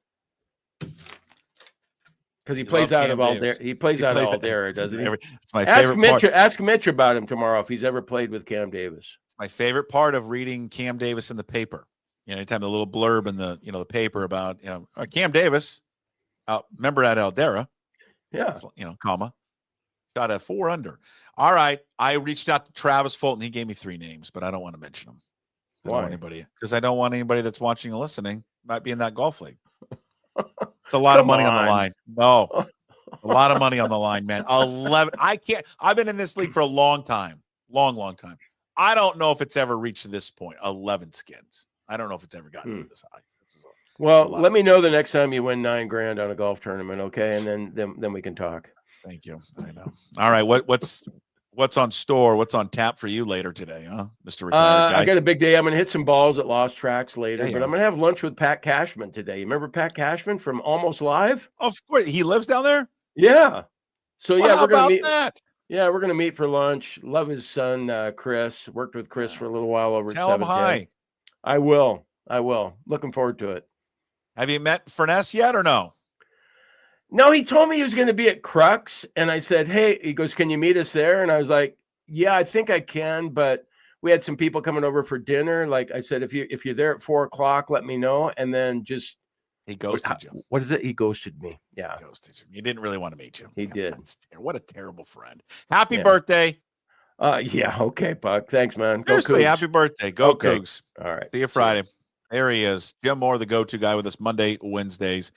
because he plays out of Alberta. He plays out of Alberta, doesn't he? It's my favorite part. Ask Mitch about him tomorrow if he's ever played with Cam Davis. My favorite part of reading Cam Davis in the paper. Anytime the little blurb in the the paper about Cam Davis, member at Aldera, comma, got a 4 under. All right, I reached out to Travis Fulton. He gave me 3 names, but I don't want to mention them. Why? Because I don't want anybody that's watching and listening might be in that golf league. It's a lot of money on the line. No, a lot of money on the line, man. 11. I can't. I've been in this league for a long time, long time. I don't know if it's ever reached this point. 11 skins. I don't know if it's ever gotten this high. Well, let me know the next time you win $9,000 on a golf tournament, okay? And then we can talk. Thank you. I know. All right. What's on store? What's on tap for you later today, huh, Mr. Retired Guy? I got a big day. I'm going to hit some balls at Lost Tracks later, but I'm going to have lunch with Pat Cashman today. You remember Pat Cashman from Almost Live? Of course. He lives down there? Yeah. So, well, we're going to meet. That? Yeah, we're going to meet for lunch. Love his son, Chris. Worked with Chris for a little while over Tell at 710. Him hi. I will. Looking forward to it. Have you met Furness yet or no? No, he told me he was going to be at Crux, and I said, hey, he goes, can you meet us there? And I was like, yeah, I think I can, but we had some people coming over for dinner. Like I said, if you're there at 4:00, let me know. And then just he ghosted you. What is it? He ghosted me. Yeah, he ghosted you. You didn't really want to meet you. He did. What a terrible friend. Happy birthday. Yeah. Okay, Puck. Thanks, man. Seriously, go happy birthday. Go Cougs. All right. See you Friday. There he is. Jim Moore, the go-to guy with us Monday, Wednesdays,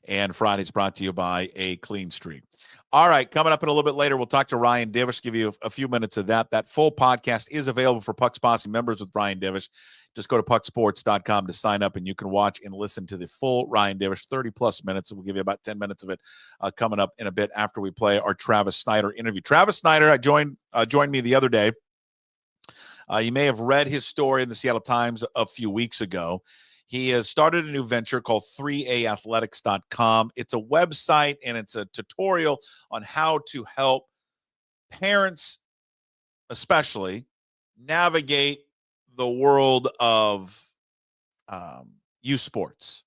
and Fridays, brought to you by A Clean Street. All right, coming up in a little bit later, we'll talk to Ryan Divish, give you a few minutes of that. That full podcast is available for Puck's Posse members with Ryan Divish. Just go to pucksports.com to sign up, and you can watch and listen to the full Ryan Divish, 30-plus minutes. We'll give you about 10 minutes of it coming up in a bit after we play our Travis Snider interview. Travis Snider joined me the other day. You may have read his story in the Seattle Times a few weeks ago. He has started a new venture called 3aathletics.com. It's a website and it's a tutorial on how to help parents, especially, navigate the world of youth sports.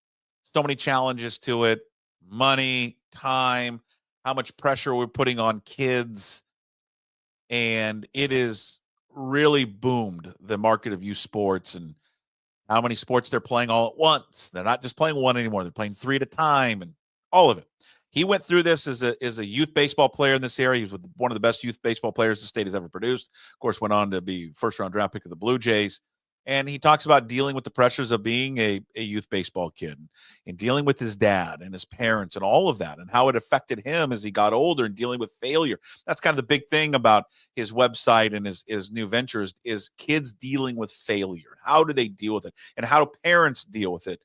So many challenges to it, money, time, how much pressure we're putting on kids. And it is really boomed the market of youth sports and how many sports they're playing all at once. They're not just playing one anymore. They're playing 3 at a time and all of it. He went through this as a youth baseball player in this area. He was one of the best youth baseball players the state has ever produced. Of course, went on to be first-round draft pick of the Blue Jays. And he talks about dealing with the pressures of being a youth baseball kid and dealing with his dad and his parents and all of that and how it affected him as he got older and dealing with failure. That's kind of the big thing about his website and his new ventures is kids dealing with failure. How do they deal with it? And how do parents deal with it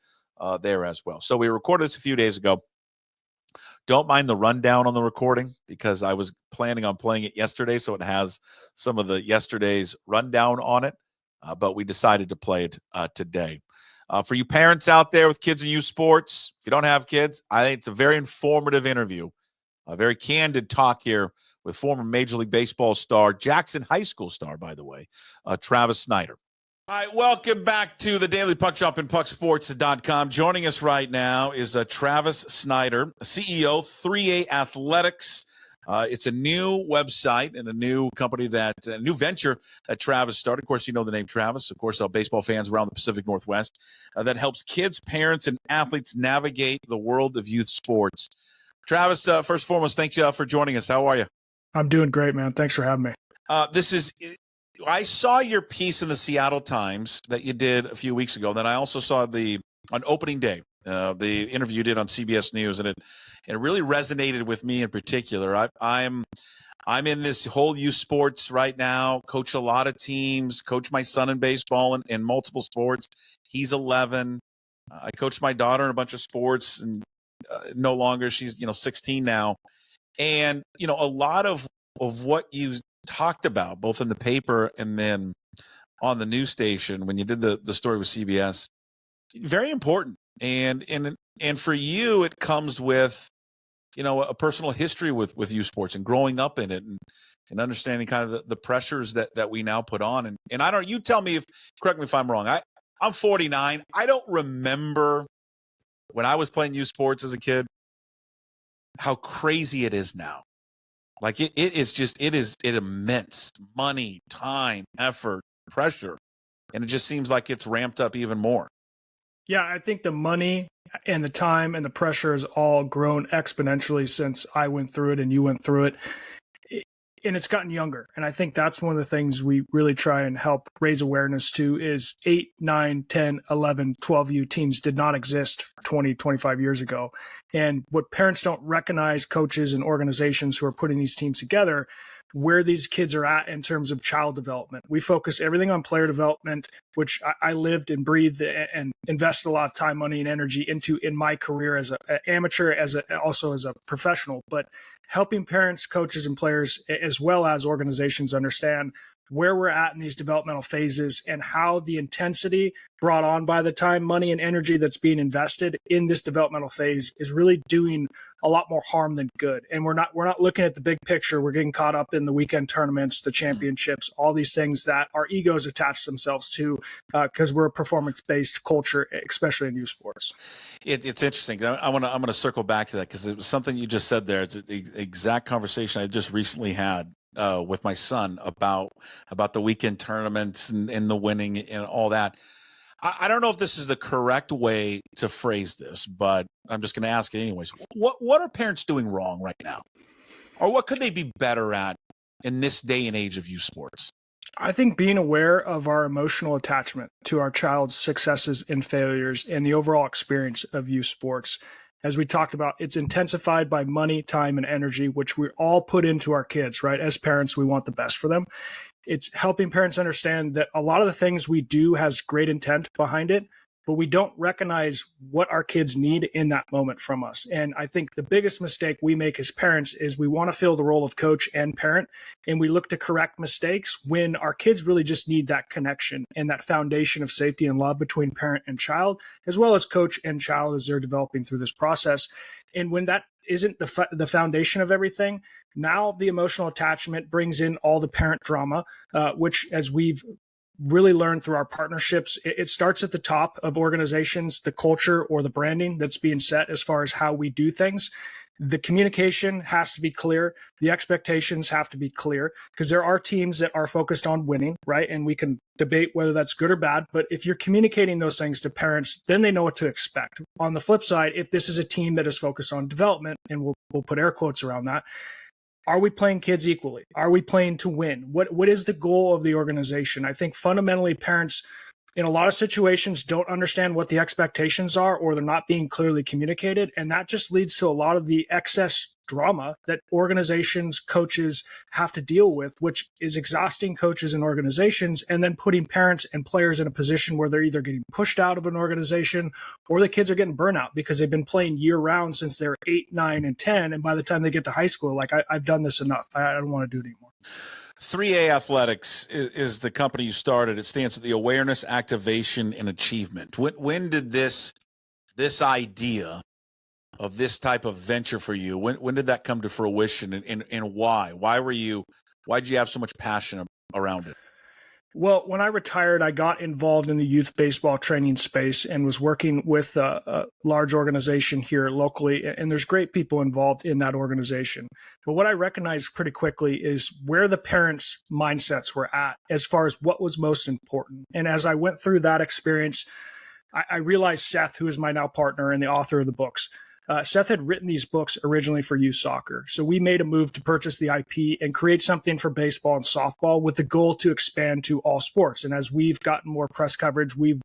there as well? So we recorded this a few days ago. Don't mind the rundown on the recording because I was planning on playing it yesterday, so it has some of the yesterday's rundown on it. But we decided to play it today. For you parents out there with kids in youth sports, if you don't have kids, I think it's a very informative interview, a very candid talk here with former Major League Baseball star, Jackson High School star, by the way, Travis Snider. All right, welcome back to the Daily Puck Shop and PuckSports.com. Joining us right now is Travis Snider, CEO, 3A Athletics. It's a new website and a new company a new venture that Travis started. Of course, you know the name Travis. Of course, baseball fans around the Pacific Northwest that helps kids, parents, and athletes navigate the world of youth sports. Travis, first and foremost, thank you for joining us. How are you? I'm doing great, man. Thanks for having me. I saw your piece in the Seattle Times that you did a few weeks ago. Then I also saw on opening day, the interview you did on CBS News, and it really resonated with me in particular. I'm in this whole youth sports right now, coach a lot of teams, coach my son in baseball and in multiple sports. He's 11. I coach my daughter in a bunch of sports, and no longer. She's 16 now. And a lot of what you talked about, both in the paper and then on the news station when you did the story with CBS, very important. And for you, it comes with a personal history with youth sports and growing up in it and understanding kind of the pressures that we now put on. And I don't, you tell me correct me if I'm wrong. I'm 49. I don't remember when I was playing youth sports as a kid, how crazy it is now. Like it is immense money, time, effort, pressure. And it just seems like it's ramped up even more. Yeah, I think the money and the time and the pressure has all grown exponentially since I went through it and you went through it. And it's gotten younger. And I think that's one of the things we really try and help raise awareness to is 8, 9, 10, 11, 12U teams did not exist 20, 25 years ago. And what parents don't recognize, coaches and organizations who are putting these teams together, where these kids are at in terms of child development. We focus everything on player development, which I lived and breathed and invested a lot of time, money, and energy into in my career as an amateur, also as a professional. But helping parents, coaches, and players, as well as organizations, understand where we're at in these developmental phases and how the intensity brought on by the time, money, and energy that's being invested in this developmental phase is really doing a lot more harm than good. And we're not looking at the big picture. We're getting caught up in the weekend tournaments, the championships, all these things that our egos attach themselves to because we're a performance-based culture, especially in youth sports. It's interesting. I'm gonna circle back to that because it was something you just said there. It's the exact conversation I just recently had with my son about the weekend tournaments and the winning and all that. I don't know if this is the correct way to phrase this, but I'm just going to ask it anyways. What are parents doing wrong right now? Or what could they be better at in this day and age of youth sports? I think being aware of our emotional attachment to our child's successes and failures and the overall experience of youth sports. As we talked about, it's intensified by money, time, and energy, which we all put into our kids, right? As parents, we want the best for them. It's helping parents understand that a lot of the things we do has great intent behind it, but we don't recognize what our kids need in that moment from us. And I think the biggest mistake we make as parents is we want to fill the role of coach and parent, and we look to correct mistakes when our kids really just need that connection and that foundation of safety and love between parent and child, as well as coach and child as they're developing through this process. And when that isn't the foundation of everything, now the emotional attachment brings in all the parent drama, which, as we've really learned through our partnerships, it starts at the top of organizations, the culture or the branding that's being set as far as how we do things. The communication has to be clear. The expectations have to be clear because there are teams that are focused on winning, right? And we can debate whether that's good or bad. But if you're communicating those things to parents, then they know what to expect. On the flip side, if this is a team that is focused on development, and we'll put air quotes around that, are we playing kids equally? Are we playing to win? What is the goal of the organization? I think fundamentally parents in a lot of situations don't understand what the expectations are, or they're not being clearly communicated. And that just leads to a lot of the excess drama that organizations, coaches have to deal with, which is exhausting coaches and organizations, and then putting parents and players in a position where they're either getting pushed out of an organization or the kids are getting burnout because they've been playing year round since they're 8, 9, and 10. And by the time they get to high school, like, I've done this enough. I don't want to do it anymore. 3A Athletics is the company you started. It stands for the Awareness, Activation, and Achievement. When did this idea of this type of venture for you, when did that come to fruition, and why? Why'd you have so much passion around it? Well, when I retired, I got involved in the youth baseball training space and was working with a large organization here locally. And there's great people involved in that organization. But what I recognized pretty quickly is where the parents' mindsets were at as far as what was most important. And as I went through that experience, I realized Seth, who is my now partner and the author of the books, Seth had written these books originally for youth soccer. So we made a move to purchase the IP and create something for baseball and softball with the goal to expand to all sports. And as we've gotten more press coverage, we've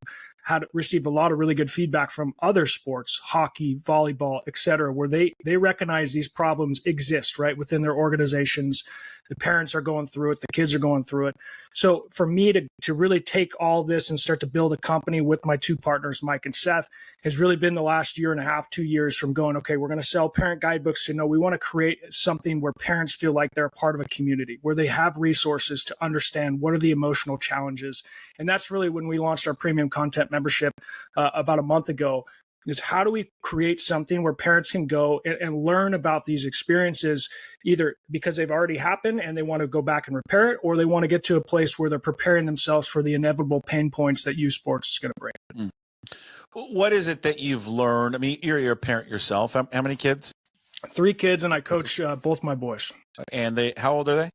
received a lot of really good feedback from other sports, hockey, volleyball, et cetera, where they recognize these problems exist right within their organizations. The parents are going through it. The kids are going through it. So for me to really take all this and start to build a company with my two partners, Mike and Seth, has really been the last year and a half, 2 years from going, okay, we're going to sell parent guidebooks to we want to create something where parents feel like they're a part of a community, where they have resources to understand what are the emotional challenges. And that's really when we launched our premium content membership about a month ago, is how do we create something where parents can go and learn about these experiences, either because they've already happened and they want to go back and repair it, or they want to get to a place where they're preparing themselves for the inevitable pain points that youth sports is going to bring. What is it that you've learned? I mean, you're a parent yourself. How many kids? 3 kids, and I coach both my boys. And how old are they?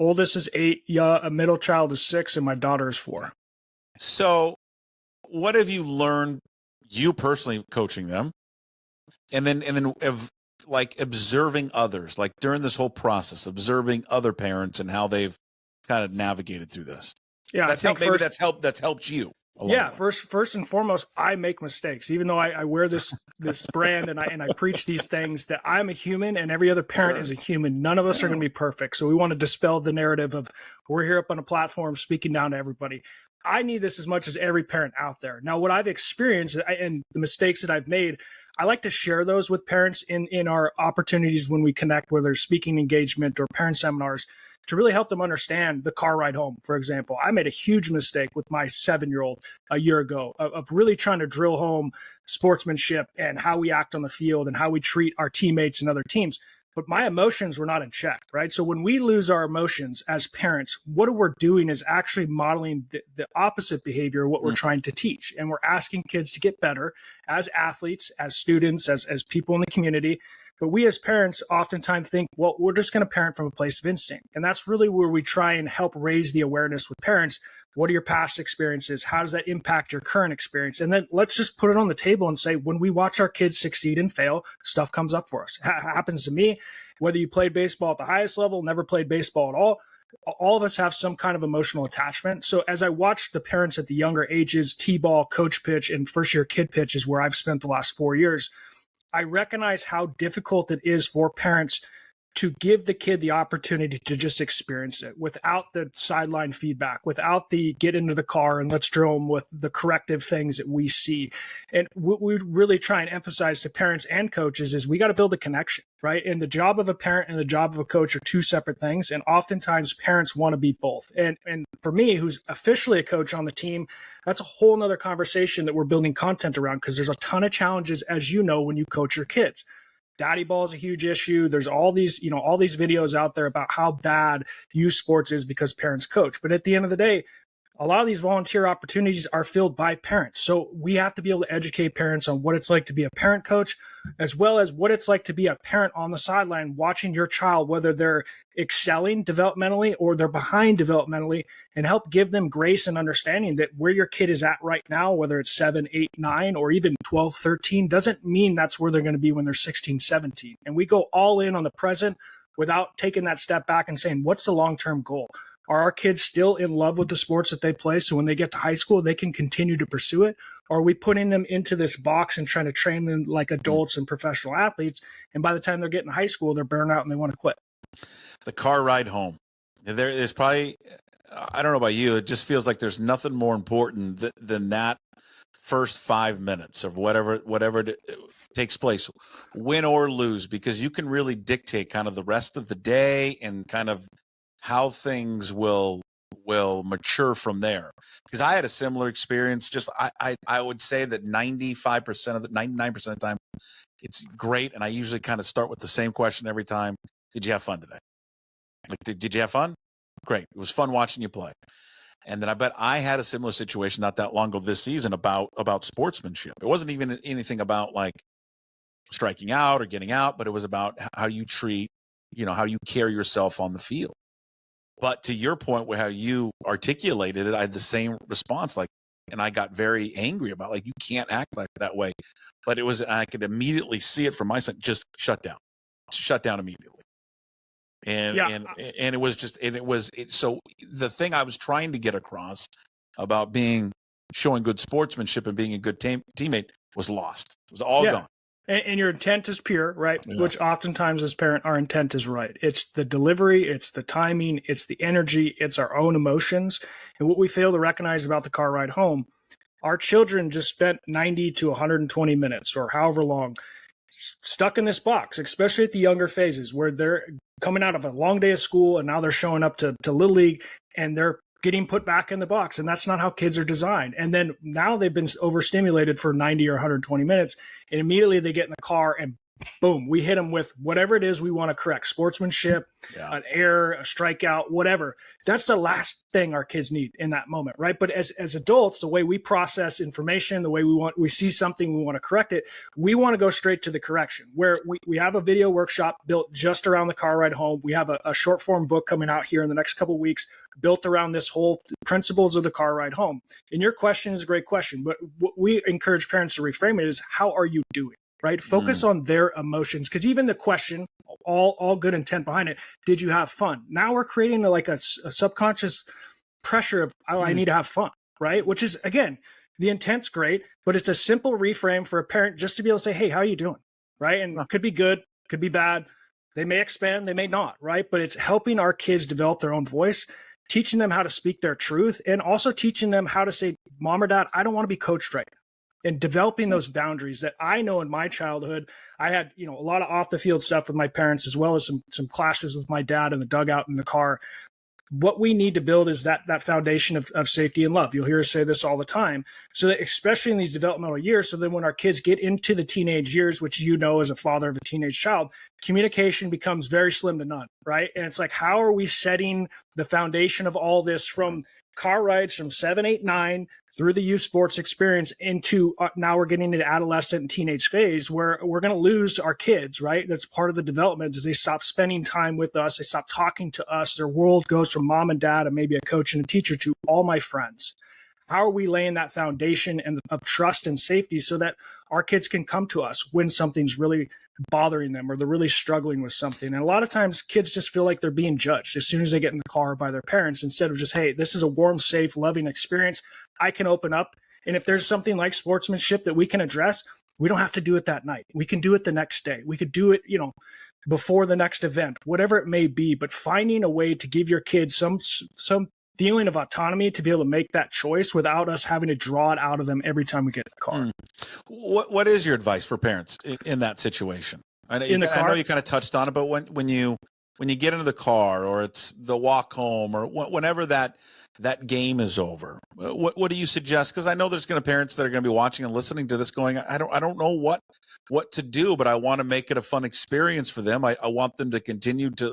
Oldest is 8, a middle child is 6, and my daughter is 4. So what have you learned, you personally coaching them, and then like observing others, like during this whole process, observing other parents and how they've kind of navigated through this? Yeah, that's helped you. Yeah, first and foremost, I make mistakes. Even though I wear this brand and I preach these things, that I'm a human and every other parent is a human. None of us are going to be perfect. So we want to dispel the narrative of we're here up on a platform speaking down to everybody. I need this as much as every parent out there. Now, what I've experienced and the mistakes that I've made, I like to share those with parents in our opportunities when we connect, whether it's speaking engagement or parent seminars, to really help them understand the car ride home. For example, I made a huge mistake with my 7-year-old a year ago of really trying to drill home sportsmanship and how we act on the field and how we treat our teammates and other teams. But my emotions were not in check, right? So when we lose our emotions as parents, what we're doing is actually modeling the opposite behavior of what we're trying to teach. And we're asking kids to get better as athletes, as students, as people in the community. But we as parents oftentimes think, well, we're just going to parent from a place of instinct. And that's really where we try and help raise the awareness with parents. What are your past experiences? How does that impact your current experience? And then let's just put it on the table and say, when we watch our kids succeed and fail, stuff comes up for us. Happens to me, whether you played baseball at the highest level, never played baseball at all of us have some kind of emotional attachment. So as I watch the parents at the younger ages, T-ball, coach pitch, and first year kid pitch is where I've spent the last 4 years, I recognize how difficult it is for parents to give the kid the opportunity to just experience it without the sideline feedback, without the get into the car and let's drill them with the corrective things that we see. And what we really try and emphasize to parents and coaches is we got to build a connection, right? And the job of a parent and the job of a coach are two separate things. And oftentimes parents want to be both. And for me, who's officially a coach on the team, that's a whole nother conversation that we're building content around, because there's a ton of challenges, as you know, when you coach your kids. Daddy ball is a huge issue. There's all these videos out there about how bad youth sports is because parents coach. But at the end of the day, a lot of these volunteer opportunities are filled by parents. So we have to be able to educate parents on what it's like to be a parent coach, as well as what it's like to be a parent on the sideline watching your child, whether they're excelling developmentally or they're behind developmentally, and help give them grace and understanding that where your kid is at right now, whether it's 7, 8, 9, or even 12, 13, doesn't mean that's where they're going to be when they're 16, 17. And we go all in on the present without taking that step back and saying, what's the long-term goal? Are our kids still in love with the sports that they play? So when they get to high school, they can continue to pursue it? Or are we putting them into this box and trying to train them like adults and professional athletes? And by the time they're getting to high school, they're burnt out and they want to quit. The car ride home. There's probably, I don't know about you, it just feels like there's nothing more important than that first 5 minutes of whatever takes place, win or lose, because you can really dictate kind of the rest of the day and kind of how things will mature from there. Because I had a similar experience. Just I would say that 99% of the time it's great, and I usually kind of start with the same question every time. Did you have fun today? Like, did you have fun? Great. It was fun watching you play. And then I bet I had a similar situation not that long ago this season about sportsmanship. It wasn't even anything about like striking out or getting out, but it was about how you treat, how you carry yourself on the field. But to your point, where how you articulated it, I had the same response, and I got very angry about, you can't act like that way. But I could immediately see it from my side, just shut down immediately. And it was so the thing I was trying to get across about showing good sportsmanship and being a good teammate was lost. It was all gone. And your intent is pure, right? Yeah. Which oftentimes as parent, our intent is right. It's the delivery, it's the timing, it's the energy, it's our own emotions. And what we fail to recognize about the car ride home, our children just spent 90 to 120 minutes or however long stuck in this box, especially at the younger phases where they're coming out of a long day of school and now they're showing up to Little League and they're getting put back in the box. And that's not how kids are designed. And then now they've been overstimulated for 90 or 120 minutes. And immediately they get in the car and boom, we hit them with whatever it is we want to correct. Sportsmanship, an error, a strikeout, whatever. That's the last thing our kids need in that moment, right? But as adults, the way we process information, the way we see something, we want to correct it, we want to go straight to the correction, where we have a video workshop built just around the car ride home. We have a short form book coming out here in the next couple of weeks built around this whole principles of the car ride home. And your question is a great question, but what we encourage parents to reframe it is, how are you doing? Right? Focus on their emotions. Because even the question, all good intent behind it, did you have fun? Now we're creating a subconscious pressure of, I need to have fun, right? Which is, again, the intent's great, but it's a simple reframe for a parent just to be able to say, hey, how are you doing? Right? And it could be good, could be bad. They may expand, they may not, right? But it's helping our kids develop their own voice, teaching them how to speak their truth, and also teaching them how to say, Mom or Dad, I don't want to be coached right now. And developing those boundaries that I know in my childhood, I had, a lot of off the field stuff with my parents, as well as some clashes with my dad in the dugout in the car. What we need to build is that foundation of safety and love. You'll hear us say this all the time. So that, especially in these developmental years, so then when our kids get into the teenage years, which as a father of a teenage child, communication becomes very slim to none, right? And it's like, how are we setting the foundation of all this from car rides from 7, 8, 9 through the youth sports experience into now we're getting into adolescent and teenage phase where we're going to lose our kids, right? That's part of the development is they stop spending time with us. They stop talking to us. Their world goes from mom and dad and maybe a coach and a teacher to all my friends. How are we laying that foundation of trust and safety so that our kids can come to us when something's really bothering them or they're really struggling with something? And a lot of times kids just feel like they're being judged as soon as they get in the car by their parents, instead of just, hey, this is a warm, safe, loving experience. I can open up. And if there's something like sportsmanship that we can address, we don't have to do it that night. We can do it the next day. We could do it, before the next event, whatever it may be. But finding a way to give your kids some feeling of autonomy to be able to make that choice without us having to draw it out of them every time we get in the car. What is your advice for parents in that situation? I know you kind of touched on it, but when you get into the car or it's the walk home or whenever that game is over, what do you suggest? Because I know there's going to be parents that are going to be watching and listening to this going, I don't know what to do, but I want to make it a fun experience for them. I want them to continue to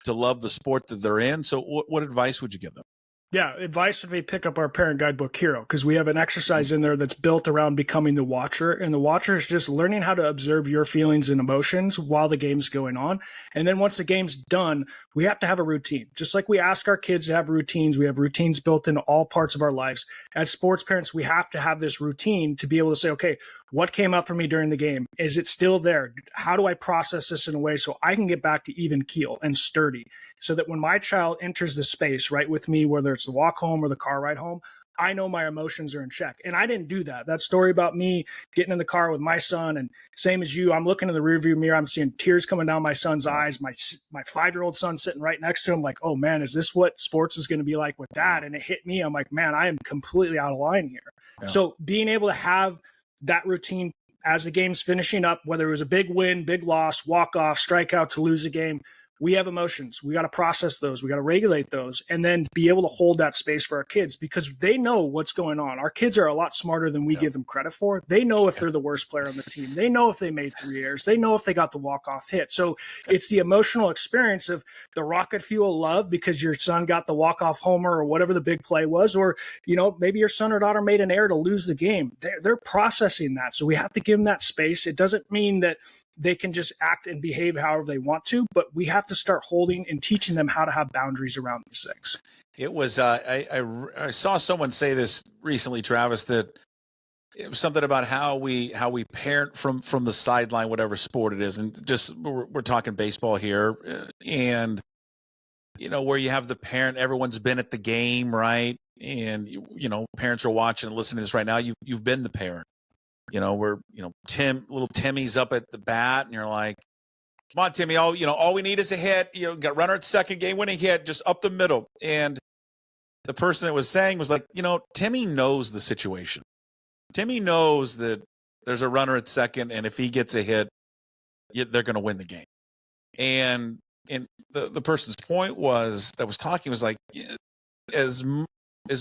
love the sport that they're in. So what advice would you give them? Yeah, advice would be pick up our parent guidebook Hero, because we have an exercise in there that's built around becoming the watcher. And the watcher is just learning how to observe your feelings and emotions while the game's going on. And then once the game's done, we have to have a routine. Just like we ask our kids to have routines, we have routines built into all parts of our lives. As sports parents, we have to have this routine to be able to say, okay, what came up for me during the game? Is it still there? How do I process this in a way so I can get back to even keel and sturdy, so that when my child enters the space right with me, whether it's the walk home or the car ride home, I know my emotions are in check. And I didn't do that. That story about me getting in the car with my son, and same as you, I'm looking in the rearview mirror, I'm seeing tears coming down my son's eyes. My 5-year-old son sitting right next to him, like, oh man, is this what sports is going to be like with dad? And it hit me. I'm like, man, I am completely out of line here. Yeah. So being able to have that routine as the game's finishing up, whether it was a big win, big loss, walk off, strikeout to lose a game, we have emotions. We got to process those. We got to regulate those, and then be able to hold that space for our kids, because they know what's going on. Our kids are a lot smarter than we give them credit for. They know if they're the worst player on the team. They know if they made 3 errors. They know if they got the walk-off hit. So it's the emotional experience of the rocket fuel love because your son got the walk-off homer or whatever the big play was, or, you know, maybe your son or daughter made an error to lose the game. They're processing that. So we have to give them that space. It doesn't mean that they can just act and behave however they want to, but we have to start holding and teaching them how to have boundaries around these things. It was, I saw someone say this recently, Travis, that it was something about how we parent from the sideline, whatever sport it is. And just, we're talking baseball here, and, you know, where you have the parent, everyone's been at the game, right? And, you know, parents are watching and listening to this right now. You've been the parent. You know, where, you know, little Timmy's up at the bat, and you're like, come on, Timmy, all we need is a hit. You know, got runner at second, game winning hit, just up the middle. And the person that was saying was like, you know, Timmy knows the situation. Timmy knows that there's a runner at second, and if he gets a hit, they're going to win the game. And the person's point was like, as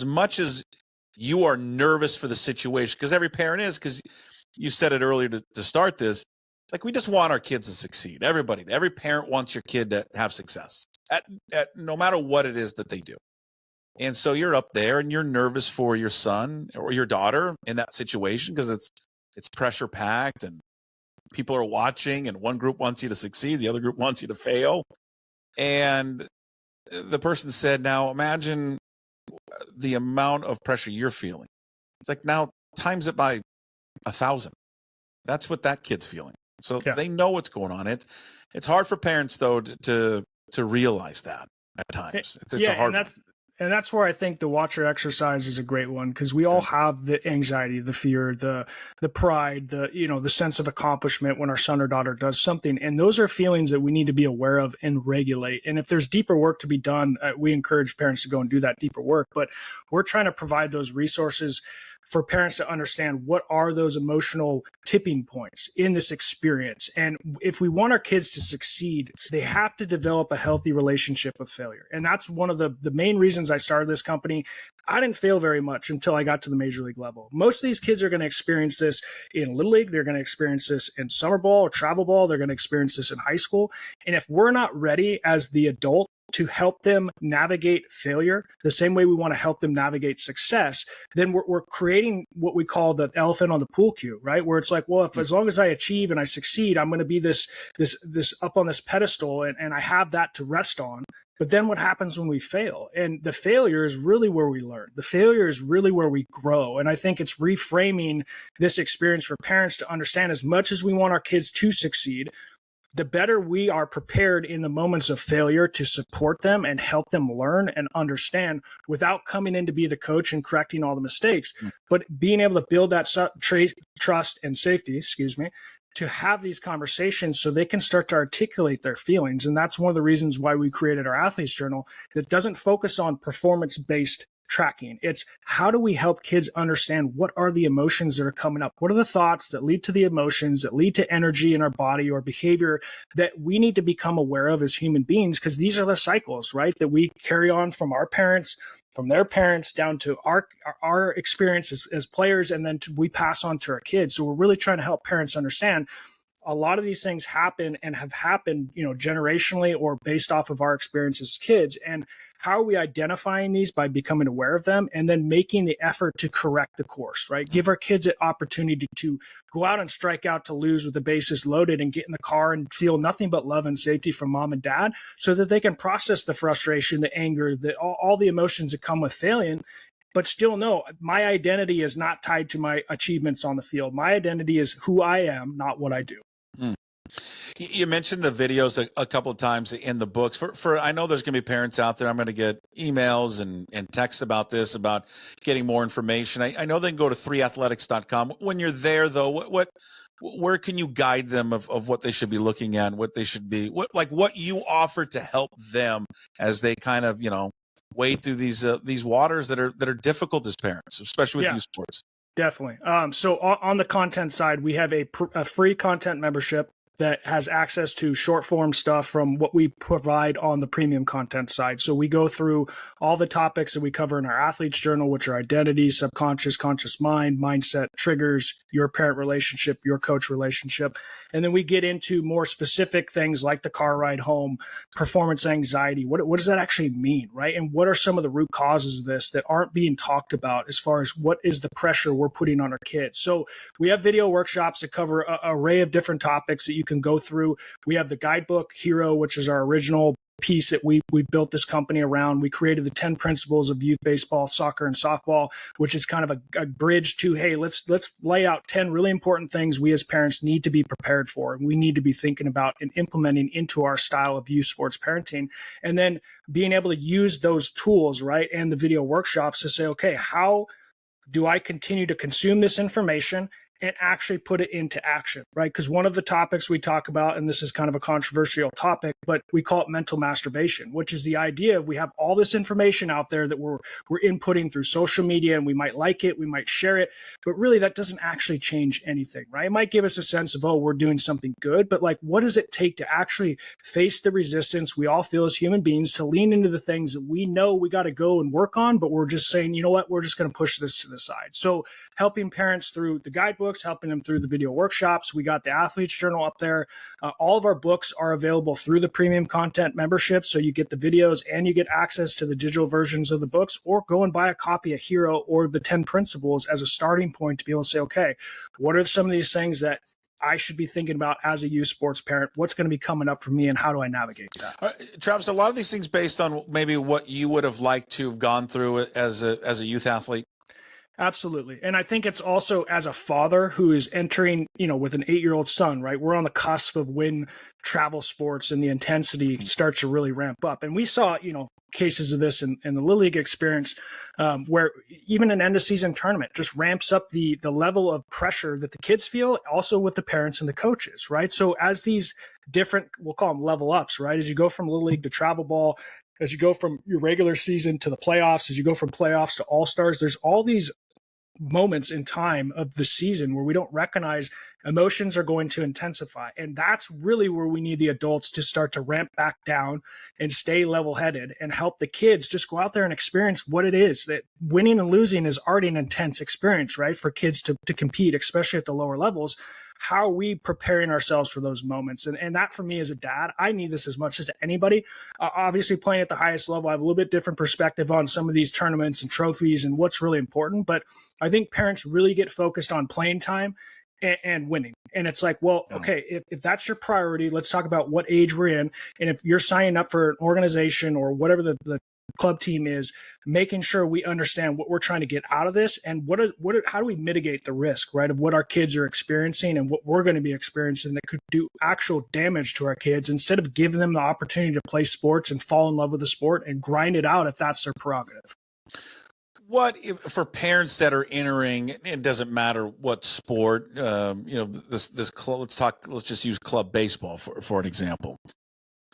much as you are nervous for the situation, because every parent is, because you said it earlier to start this, like, we just want our kids to succeed. Every parent wants your kid to have success at no matter what it is that they do. And so you're up there and you're nervous for your son or your daughter in that situation, because it's pressure packed and people are watching, and one group wants you to succeed, the other group wants you to fail. And the person said, now imagine the amount of pressure you're feeling. It's like, now times it by 1,000. That's what that kid's feeling. So they know what's going on. It's hard for parents though to realize that at times. It's a hard one. And that's where I think the watcher exercise is a great one, because we all have the anxiety, the fear, the pride, the sense of accomplishment when our son or daughter does something. And those are feelings that we need to be aware of and regulate. And if there's deeper work to be done, we encourage parents to go and do that deeper work. But we're trying to provide those resources for parents to understand what are those emotional tipping points in this experience. And if we want our kids to succeed, they have to develop a healthy relationship with failure. And that's one of the main reasons I started this company. I didn't fail very much until I got to the major league level. Most of these kids are going to experience this in Little League. They're going to experience this in summer ball or travel ball. They're going to experience this in high school. And if we're not ready as the adult to help them navigate failure the same way we want to help them navigate success, then we're creating what we call the elephant on the pool cue, right? Where it's like, well, if as long as I achieve and I succeed, I'm going to be this up on this pedestal, and I have that to rest on. But then what happens when we fail? And the failure is really where we learn. The failure is really where we grow. And I think it's reframing this experience for parents to understand, as much as we want our kids to succeed, the better we are prepared in the moments of failure to support them and help them learn and understand, without coming in to be the coach and correcting all the mistakes, but being able to build that trust and safety, to have these conversations so they can start to articulate their feelings. And that's one of the reasons why we created our Athletes Journal, that doesn't focus on performance-based tracking. It's how do we help kids understand what are the emotions that are coming up? What are the thoughts that lead to the emotions, that lead to energy in our body or behavior that we need to become aware of as human beings? Because these are the cycles, right, that we carry on from our parents, from their parents, down to our experience as players, and then we pass on to our kids. So we're really trying to help parents understand a lot of these things happen and have happened, generationally or based off of our experience as kids. And how are we identifying these? By becoming aware of them and then making the effort to correct the course, right? Give our kids an opportunity to go out and strike out to lose with the bases loaded and get in the car and feel nothing but love and safety from mom and dad so that they can process the frustration, the anger, all the emotions that come with failing. But still know my identity is not tied to my achievements on the field. My identity is who I am, not what I do. You mentioned the videos a couple of times in the books. For I know there's going to be parents out there. I'm going to get emails and texts about this, about getting more information. I know they can go to 3athletics.com. When you're there, though, where can you guide them of what they should be looking at, what they should be, what you offer to help them as they kind of, wade through these waters that are difficult as parents, especially with youth sports? Definitely. So on the content side, we have a free content membership that has access to short form stuff from what we provide on the premium content side. So we go through all the topics that we cover in our athlete's journal, which are identity, subconscious, conscious mind, mindset, triggers, your parent relationship, your coach relationship. And then we get into more specific things like the car ride home, performance anxiety. What does that actually mean, right? And what are some of the root causes of this that aren't being talked about as far as what is the pressure we're putting on our kids? So we have video workshops that cover an array of different topics that you can go through. We have the guidebook Hero, which is our original piece that we built this company around. We created the 10 principles of youth baseball, soccer, and softball, which is kind of a bridge to, hey, let's lay out 10 really important things we as parents need to be prepared for, and we need to be thinking about and implementing into our style of youth sports parenting. And then being able to use those tools, right, and the video workshops to say, okay, how do I continue to consume this information and actually put it into action, right? Because one of the topics we talk about, and this is kind of a controversial topic, but we call it mental masturbation, which is the idea of we have all this information out there that we're inputting through social media, and we might like it, we might share it, but really that doesn't actually change anything, right? It might give us a sense of, oh, we're doing something good, but like, what does it take to actually face the resistance we all feel as human beings, to lean into the things that we know we got to go and work on, but we're just saying, you know what, we're just going to push this to the side. So helping parents through the guidebook, helping them through the video workshops. We got the athlete's journal up there. All of our books are available through the premium content membership. So you get the videos and you get access to the digital versions of the books, or go and buy a copy of Hero or the 10 principles as a starting point to be able to say, okay, what are some of these things that I should be thinking about as a youth sports parent? What's going to be coming up for me, and how do I navigate that? Travis, a lot of these things based on maybe what you would have liked to have gone through as a youth athlete. Absolutely. And I think it's also, as a father who is entering, with an 8-year-old son, right? We're on the cusp of when travel sports and the intensity starts to really ramp up. And we saw, cases of this in the Little League experience, where even an end of season tournament just ramps up the level of pressure that the kids feel, also with the parents and the coaches, right? So as these different, we'll call them level ups, right? As you go from Little League to travel ball, as you go from your regular season to the playoffs, as you go from playoffs to all-stars, there's all these moments in time of the season where we don't recognize emotions are going to intensify. And that's really where we need the adults to start to ramp back down and stay level-headed and help the kids just go out there and experience what it is. That winning and losing is already an intense experience, right? For kids to compete, especially at the lower levels. How are we preparing ourselves for those moments? And that, for me as a dad, I need this as much as anybody. Obviously, playing at the highest level, I have a little bit different perspective on some of these tournaments and trophies and what's really important. But I think parents really get focused on playing time and winning. And it's like, well, okay, if that's your priority, let's talk about what age we're in. And if you're signing up for an organization or whatever the club team is, making sure we understand what we're trying to get out of this, and how do we mitigate the risk, right, of what our kids are experiencing and what we're going to be experiencing that could do actual damage to our kids, instead of giving them the opportunity to play sports and fall in love with the sport and grind it out if that's their prerogative. What for parents that are entering? It doesn't matter what sport. This club. Let's just use club baseball for an example.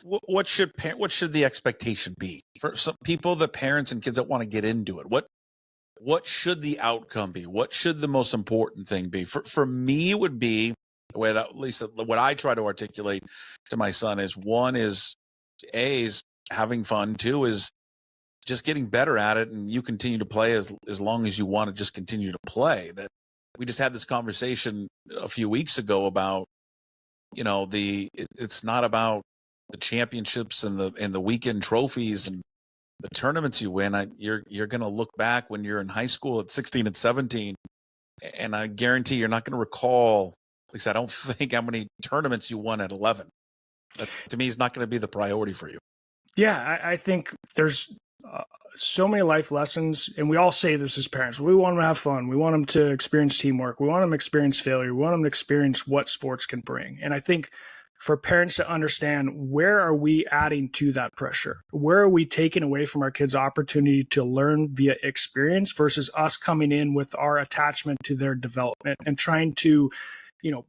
What should the expectation be for some people, the parents and kids that want to get into it? What should the outcome be? What should the most important thing be? For me, it would be, at least what I try to articulate to my son is, one is having fun. Two is just getting better at it, and you continue to play as long as you want to just continue to play. That we just had this conversation a few weeks ago about, it's not about the championships and the weekend trophies and the tournaments you win. You're going to look back when you're in high school at 16 and 17, and I guarantee you're not going to recall, at least I don't think, how many tournaments you won at 11. That, to me, is not going to be the priority for you. Yeah, I think there's so many life lessons, and we all say this as parents. We want them to have fun. We want them to experience teamwork. We want them to experience failure. We want them to experience what sports can bring. And I think for parents to understand, where are we adding to that pressure? Where are we taking away from our kids' opportunity to learn via experience versus us coming in with our attachment to their development and trying to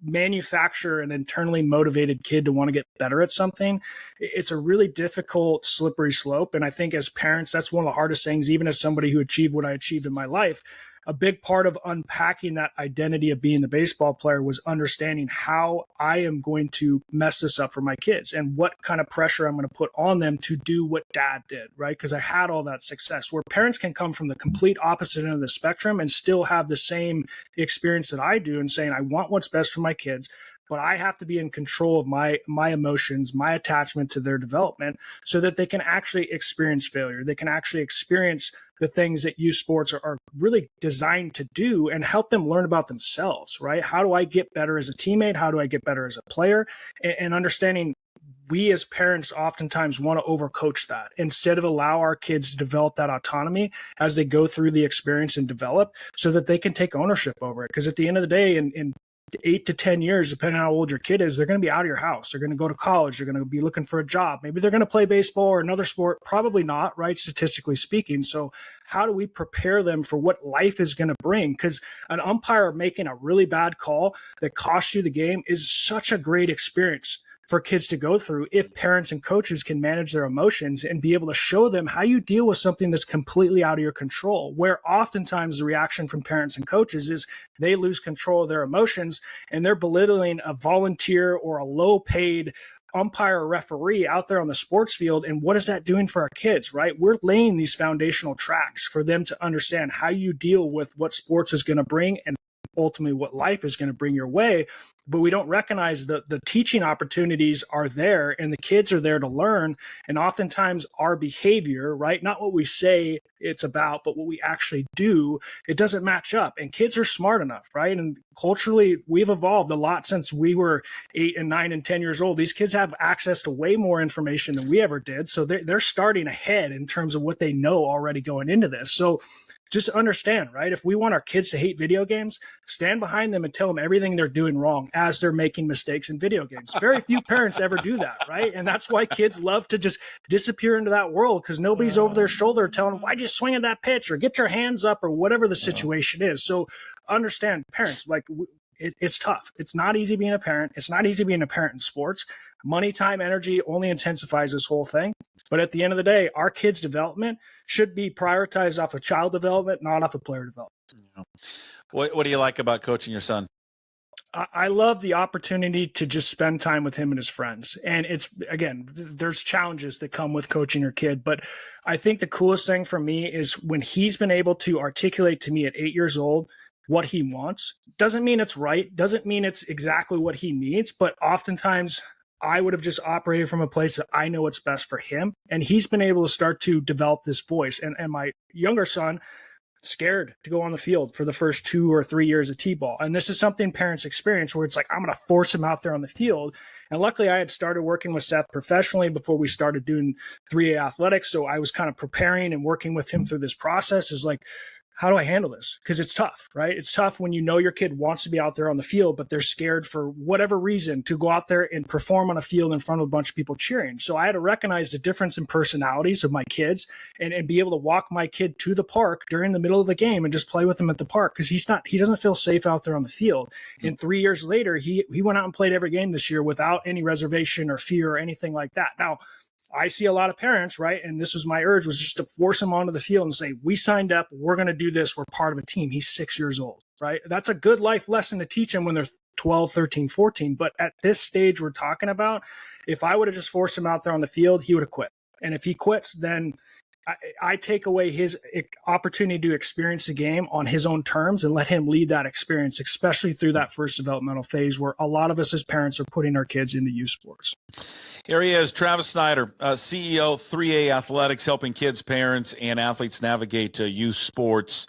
manufacture an internally motivated kid to want to get better at something? It's a really difficult, slippery slope. And I think as parents, that's one of the hardest things, even as somebody who achieved what I achieved in my life. A big part of unpacking that identity of being the baseball player was understanding how I am going to mess this up for my kids and what kind of pressure I'm going to put on them to do what dad did, right? Because I had all that success, where parents can come from the complete opposite end of the spectrum and still have the same experience that I do, and saying, I want what's best for my kids, but I have to be in control of my emotions, my attachment to their development, so that they can actually experience failure. They can actually experience the things that youth sports are really designed to do, and help them learn about themselves, right? How do I get better as a teammate? How do I get better as a player? And understanding, we as parents oftentimes want to overcoach that instead of allow our kids to develop that autonomy as they go through the experience and develop, so that they can take ownership over it. Because at the end of the day, in 8 to 10 years, depending on how old your kid is, they're going to be out of your house. They're going to go to college. They're going to be looking for a job. Maybe they're going to play baseball or another sport. Probably not, right? Statistically speaking. So how do we prepare them for what life is going to bring? Because an umpire making a really bad call that costs you the game is such a great experience for kids to go through, if parents and coaches can manage their emotions and be able to show them how you deal with something that's completely out of your control. Where oftentimes the reaction from parents and coaches is they lose control of their emotions and they're belittling a volunteer or a low paid umpire or referee out there on the sports field. And what is that doing for our kids, right? We're laying these foundational tracks for them to understand how you deal with what sports is going to bring and ultimately what life is going to bring your way. But we don't recognize that the teaching opportunities are there and the kids are there to learn. And oftentimes our behavior, right, not what we say it's about, but what we actually do, it doesn't match up. And kids are smart enough, right? And culturally, we've evolved a lot since we were 8 and 9 and 10 years old. These kids have access to way more information than we ever did. So they're starting ahead in terms of what they know already going into this. So just understand, right? If we want our kids to hate video games, stand behind them and tell them everything they're doing wrong as they're making mistakes in video games. Very few parents ever do that, right? And that's why kids love to just disappear into that world, because nobody's over their shoulder telling them, why'd you swing at that pitch, or get your hands up, or whatever the situation is. So understand, parents, like, it's tough. It's not easy being a parent. It's not easy being a parent in sports. Money, time, energy only intensifies this whole thing. But at the end of the day, our kids' development should be prioritized off of child development, not off of player development. Yeah. What do you like about coaching your son? I love the opportunity to just spend time with him and his friends. And it's, again, there's challenges that come with coaching your kid. But I think the coolest thing for me is when he's been able to articulate to me at 8 years old what he wants. Doesn't mean it's right. Doesn't mean it's exactly what he needs. But oftentimes I would have just operated from a place that I know what's best for him. And he's been able to start to develop this voice. And my younger son, scared to go on the field for the first 2 or 3 years of T-ball. And this is something parents experience where it's like, I'm going to force him out there on the field. And luckily I had started working with Seth professionally before we started doing 3A athletics. So I was kind of preparing and working with him through this process. Is like, how do I handle this? Because it's tough, right? It's tough when you know your kid wants to be out there on the field, but they're scared for whatever reason to go out there and perform on a field in front of a bunch of people cheering. So I had to recognize the difference in personalities of my kids and be able to walk my kid to the park during the middle of the game and just play with him at the park, because he doesn't feel safe out there on the field. And 3 years later, he went out and played every game this year without any reservation or fear or anything like that. Now, I see a lot of parents, right? And this was my urge, was just to force him onto the field and say, we signed up, we're going to do this, we're part of a team. He's 6 years old, right? That's a good life lesson to teach him when they're 12, 13, 14. But at this stage we're talking about, if I would have just forced him out there on the field, he would have quit. And if he quits, then I take away his opportunity to experience the game on his own terms and let him lead that experience, especially through that first developmental phase where a lot of us as parents are putting our kids into youth sports. Here he is, Travis Snider, CEO, 3A Athletics, helping kids, parents, and athletes navigate youth sports.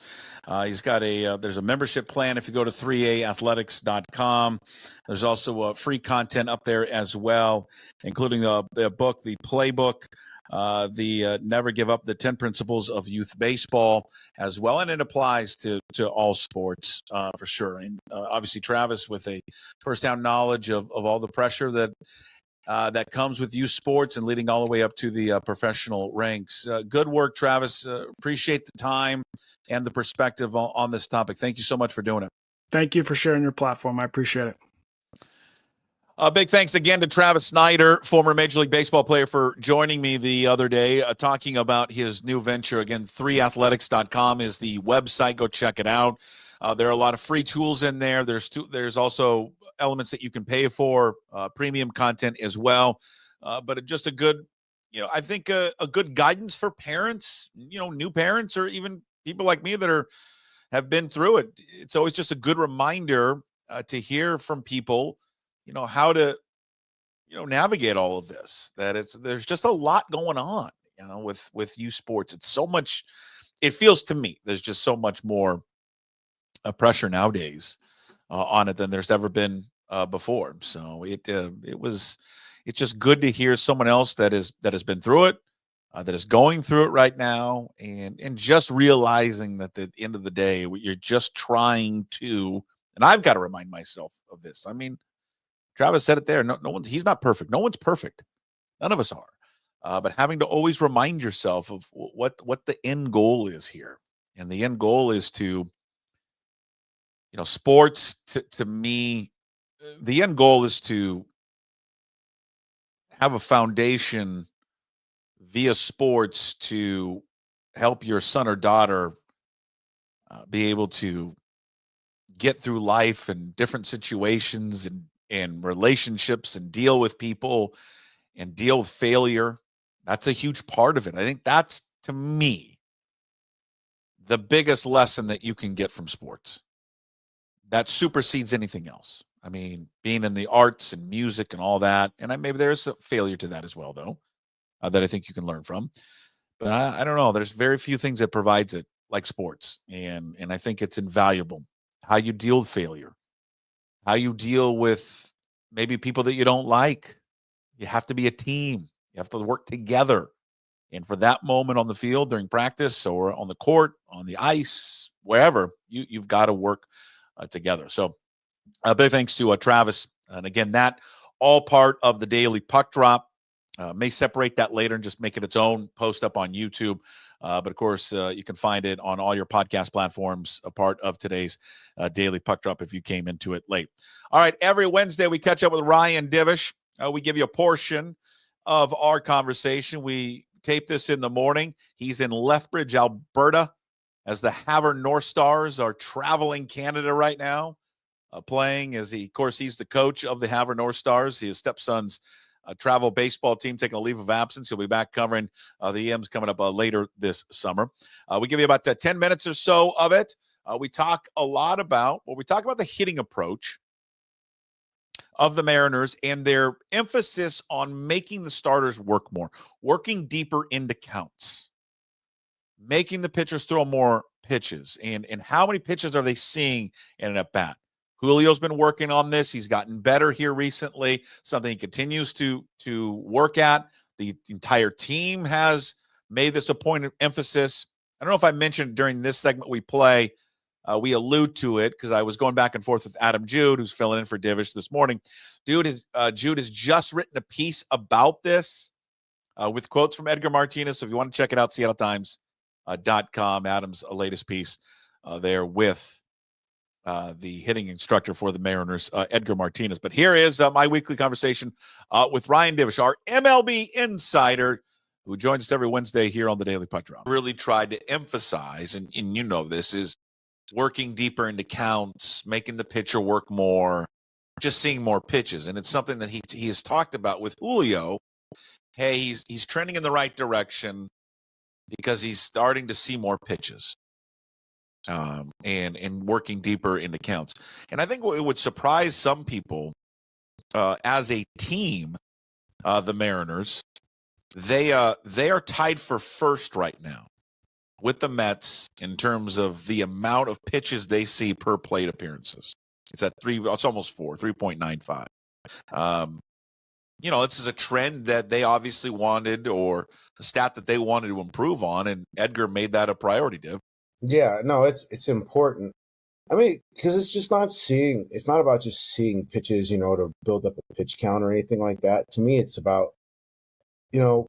He's got there's a membership plan if you go to 3aathletics.com. There's also free content up there as well, including the book, the playbook, the Never Give Up, the 10 Principles of Youth Baseball as well. And it applies to all sports for sure. And obviously Travis with a first-hand knowledge of all the pressure that comes with youth sports and leading all the way up to the professional ranks. Good work, Travis. Appreciate the time and the perspective on this topic. Thank you so much for doing it. Thank you for sharing your platform. I appreciate it. Big thanks again to Travis Snider, former Major League Baseball player, for joining me the other day, talking about his new venture. Again, 3athletics.com is the website. Go check it out. There are a lot of free tools in there. There's also elements that you can pay for, premium content as well. But just a good, I think a good guidance for parents, new parents, or even people like me that have been through it. It's always just a good reminder to hear from people, how to, navigate all of this, there's just a lot going on, with youth sports. It's so much, it feels to me, there's just so much more pressure nowadays on it than there's ever been before. So it's just good to hear someone else that has been through it, that is going through it right now, and just realizing that at the end of the day, you're just trying to, and I've got to remind myself of this. I mean, Travis said it there. No one, he's not perfect. No one's perfect. None of us are. But having to always remind yourself of what the end goal is here. And the end goal is to, sports to me, the end goal is to have a foundation via sports to help your son or daughter be able to get through life and different situations and relationships and deal with people and deal with failure. That's a huge part of it. I think that's, to me, the biggest lesson that you can get from sports. That supersedes anything else. I mean, being in the arts and music and all that, and maybe there's a failure to that as well, though, that I think you can learn from. But I don't know. There's very few things that provides it like sports, and I think it's invaluable. How you deal with failure, how you deal with maybe people that you don't like. You have to be a team. You have to work together. And for that moment on the field during practice or on the court, on the ice, wherever, you've got to work together. So big thanks to Travis. And again, that all part of the daily puck drop. May separate that later and just make it its own, post up on YouTube. But of course, you can find it on all your podcast platforms, a part of today's daily puck drop if you came into it late. All right, every Wednesday we catch up with Ryan Divish. We give you a portion of our conversation. We tape this in the morning. He's in Lethbridge, Alberta, as the Havre NorthStars are traveling Canada right now, playing as of course, he's the coach of the Havre NorthStars. His stepson's travel baseball team taking a leave of absence. He'll be back covering the EMs coming up later this summer. We give you about 10 minutes or so of it. We talk about the hitting approach of the Mariners and their emphasis on making the starters work more, working deeper into counts, making the pitchers throw more pitches, and how many pitches are they seeing in an at-bat? Julio's been working on this. He's gotten better here recently, something he continues to work at. The entire team has made this a point of emphasis. I don't know if I mentioned during this segment we play, we allude to it because I was going back and forth with Adam Jude, who's filling in for Divish this morning. Jude has just written a piece about this with quotes from Edgar Martinez. So if you want to check it out, SeattleTimes.com, Adam's latest piece there with the hitting instructor for the Mariners, Edgar Martinez. But here is my weekly conversation with Ryan Divish, our MLB Insider, who joins us every Wednesday here on the Daily Puck Drop. Really tried to emphasize, and you know this, is working deeper into counts, making the pitcher work more, just seeing more pitches. And it's something that he has talked about with Julio. Hey, he's trending in the right direction. because he's starting to see more pitches. And working deeper into counts. And I think it would surprise some people as a team, the Mariners, they are tied for first right now with the Mets in terms of the amount of pitches they see per plate appearances. It's at it's almost 3.95. This is a trend that they obviously wanted, or a stat that they wanted to improve on, and Edgar made that a priority, Div. Yeah, no, it's important. I mean, because it's not about just seeing pitches, to build up a pitch count or anything like that. To me, it's about, and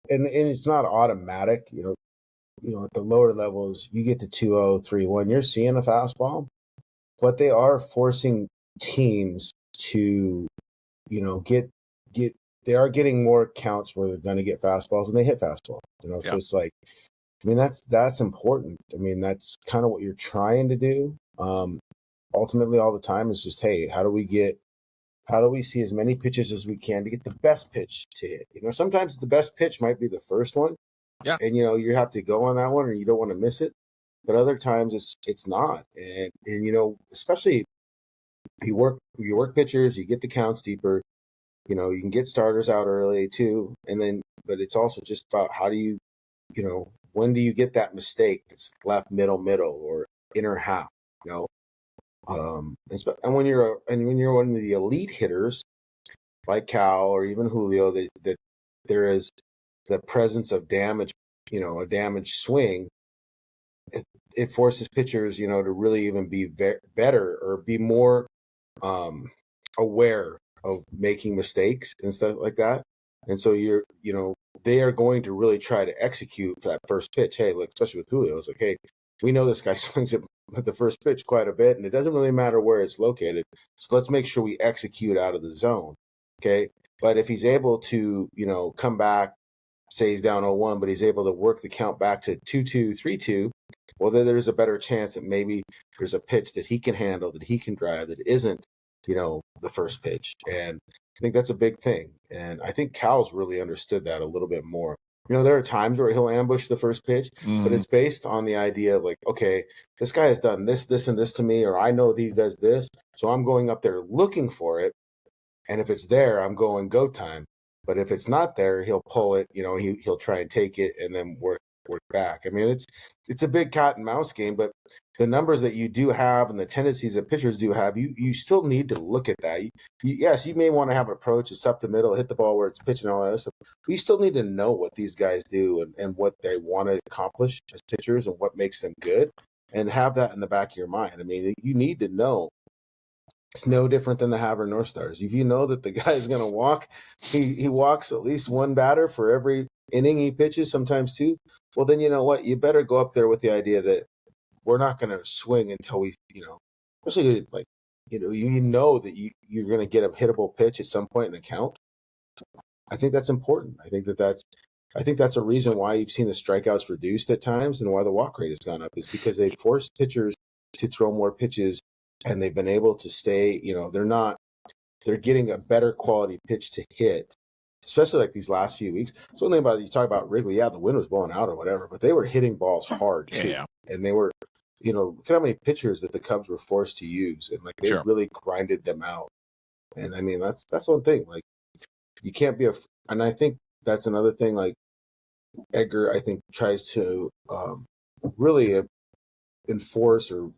it's not automatic, at the lower levels, you get to 2-0, 3-1, you're seeing a fastball, but they are forcing teams to, they are getting more counts where they're going to get fastballs, and they hit fastballs, Yeah. So it's like, I mean, that's important. I mean, that's kind of what you're trying to do. Ultimately, all the time is just, hey, how do we see as many pitches as we can to get the best pitch to hit? Sometimes the best pitch might be the first one. Yeah. And, you have to go on that one, or you don't want to miss it. But other times it's not. And especially you work pitchers, you get the counts deeper, you can get starters out early too. But it's also just about how do you, when do you get that mistake that's left middle or inner half, and when you're one of the elite hitters like Cal or even Julio, that there is the presence of damage, a damaged swing, it forces pitchers, to really even be better or be more aware of making mistakes and stuff like that. And so they are going to really try to execute for that first pitch. Hey, look, especially with Julio, it's like, hey, we know this guy swings at the first pitch quite a bit, and it doesn't really matter where it's located. So let's make sure we execute out of the zone. Okay. But if he's able to, come back, say he's down 0-1, but he's able to work the count back to 2-2, 3-2, well, then there's a better chance that maybe there's a pitch that he can handle, that he can drive, that isn't, the first pitch. And I think that's a big thing. And I think Cal's really understood that a little bit more. There are times where he'll ambush the first pitch, but it's based on the idea of like, okay, this guy has done this, and this to me, or I know that he does this. So I'm going up there looking for it. And if it's there, I'm going go time. But if it's not there, he'll pull it, he'll try and take it and then work back. I mean, it's a big cat and mouse game, but the numbers that you do have and the tendencies that pitchers do have, you still need to look at that. Yes, you may want to have an approach. It's up the middle, hit the ball where it's pitching, all that other stuff. But you still need to know what these guys do and what they want to accomplish as pitchers and what makes them good, and have that in the back of your mind. I mean, you need to know. It's no different than the Havre NorthStars. If you know that the guy is going to walk, he walks at least one batter for every inning he pitches, sometimes two. Well, then you know what? You better go up there with the idea that we're not going to swing until we, especially like, that you're going to get a hittable pitch at some point in the count. I think that's important. I think that's a reason why you've seen the strikeouts reduced at times and why the walk rate has gone up, is because they force pitchers to throw more pitches. And they've been able to stay, they're getting a better quality pitch to hit, especially like these last few weeks. So one thing about, you talk about Wrigley, yeah, the wind was blowing out or whatever, but they were hitting balls hard too. Yeah. And they were, look at how many pitchers that the Cubs were forced to use, and like they really grinded them out. And I mean, that's one thing. Like, you can't be and I think that's another thing. Like Edgar, I think, tries to really enforce or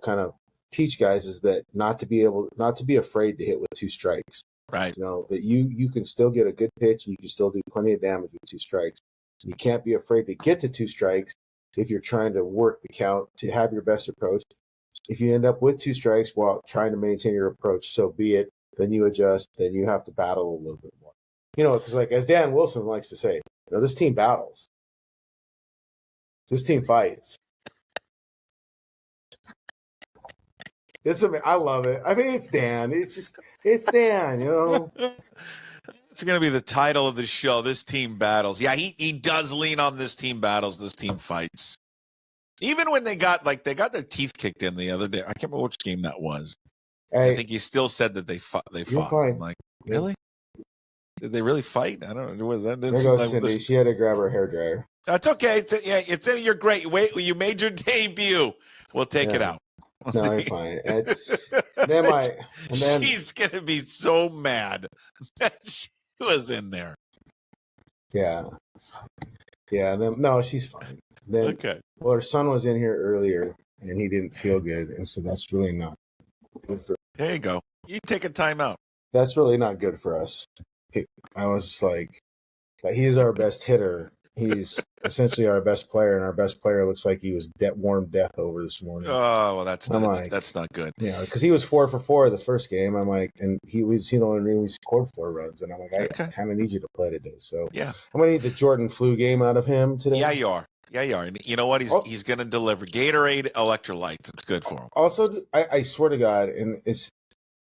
kind of teach guys is that not to be afraid to hit with two strikes. Right. That you can still get a good pitch and you can still do plenty of damage with two strikes. You can't be afraid to get to two strikes if you're trying to work the count to have your best approach. If you end up with two strikes while trying to maintain your approach, so be it. Then you adjust. Then you have to battle a little bit more. Because like as Dan Wilson likes to say, this team battles. This team fights. I love it. I mean, it's Dan. It's Dan, It's going to be the title of the show. This team battles. Yeah, he does lean on this team battles. This team fights. Even when they got their teeth kicked in the other day. I can't remember which game that was. Hey, I think he still said that they fought. I'm like, really? Did they really fight? I don't know. Was that? There goes Cindy. She had to grab her hairdryer. That's okay. It's in your great. Wait, you made your debut. We'll take it out. No, I'm fine. Then She's gonna be so mad that she was in there. Yeah. Then no, she's fine. Then Okay. Well, her son was in here earlier, and he didn't feel good, and so that's really not good for. There you go. You take a time out. That's really not good for us. I was like he's our best hitter. He's essentially our best player, and our best player looks like he was warm death over this morning. Oh, well, that's not good. Yeah, because he was 4 for 4 the first game. I'm like, and he was the only reason we scored 4 runs, and I'm like, I kind of need you to play today. So yeah, I'm gonna need the Jordan flu game out of him today. Yeah, you are. And you know what? He's going to deliver Gatorade, electrolytes. It's good for him. Also, I swear to God, and it's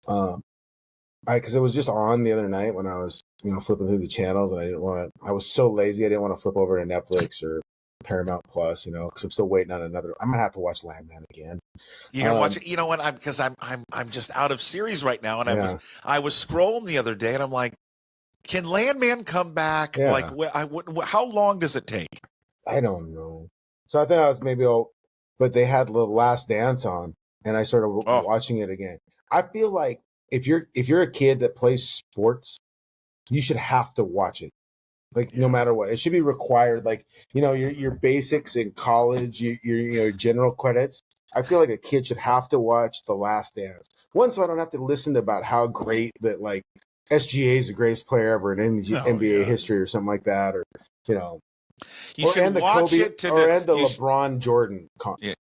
because it was just on the other night when I was flipping through the channels, and I didn't want to. I was so lazy, I didn't want to flip over to Netflix or Paramount Plus, because I'm still waiting on another. I'm gonna have to watch Landman again. You're gonna watch it. You know what? Because I'm just out of series right now, and I was scrolling the other day, and I'm like, can Landman come back? Yeah. Like, how long does it take? I don't know. So I think I was but they had the Last Dance on, and I started watching it again. I feel like if you're a kid that plays sports, you should have to watch it. No matter what, it should be required. Your basics in college, your general credits. I feel like a kid should have to watch The Last Dance. One, so I don't have to listen to about how great that SGA is the greatest player ever in NBA history or something like that, or You should watch it to the LeBron Jordan.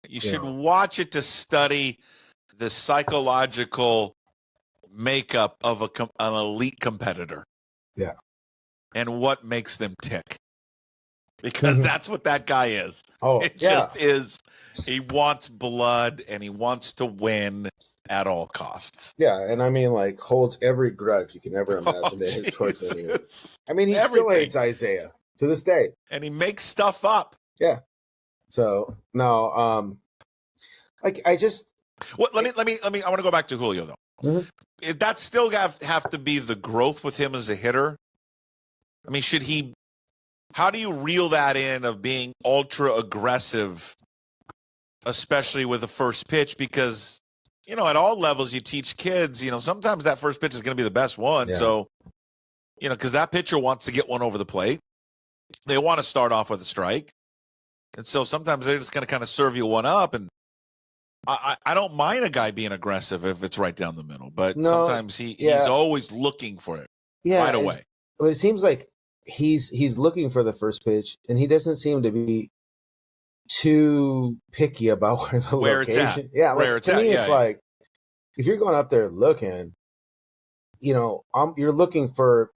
You should watch it to study the psychological makeup of an elite competitor. Yeah. And what makes them tick. Because that's what that guy is. Oh, it just is. He wants blood and he wants to win at all costs. Yeah, and I mean, holds every grudge you can ever imagine towards anyone. I mean, he still hates Isaiah to this day. And he makes stuff up. Yeah. So, no, I just... Well, let me. I want to go back to Julio, though. Mm-hmm. That still have to be the growth with him as a hitter. I mean, how do you reel that in of being ultra aggressive, especially with the first pitch? Because, at all levels, you teach kids, sometimes that first pitch is going to be the best one. Yeah. So, because that pitcher wants to get one over the plate. They want to start off with a strike. And so sometimes they're just going to kind of serve you one up. And I don't mind a guy being aggressive if it's right down the middle, but sometimes he's always looking for it right away. But it seems like he's looking for the first pitch, and he doesn't seem to be too picky about where location. It's at. Yeah, where it's to at. me, it's like if you're going up there looking, you're looking for,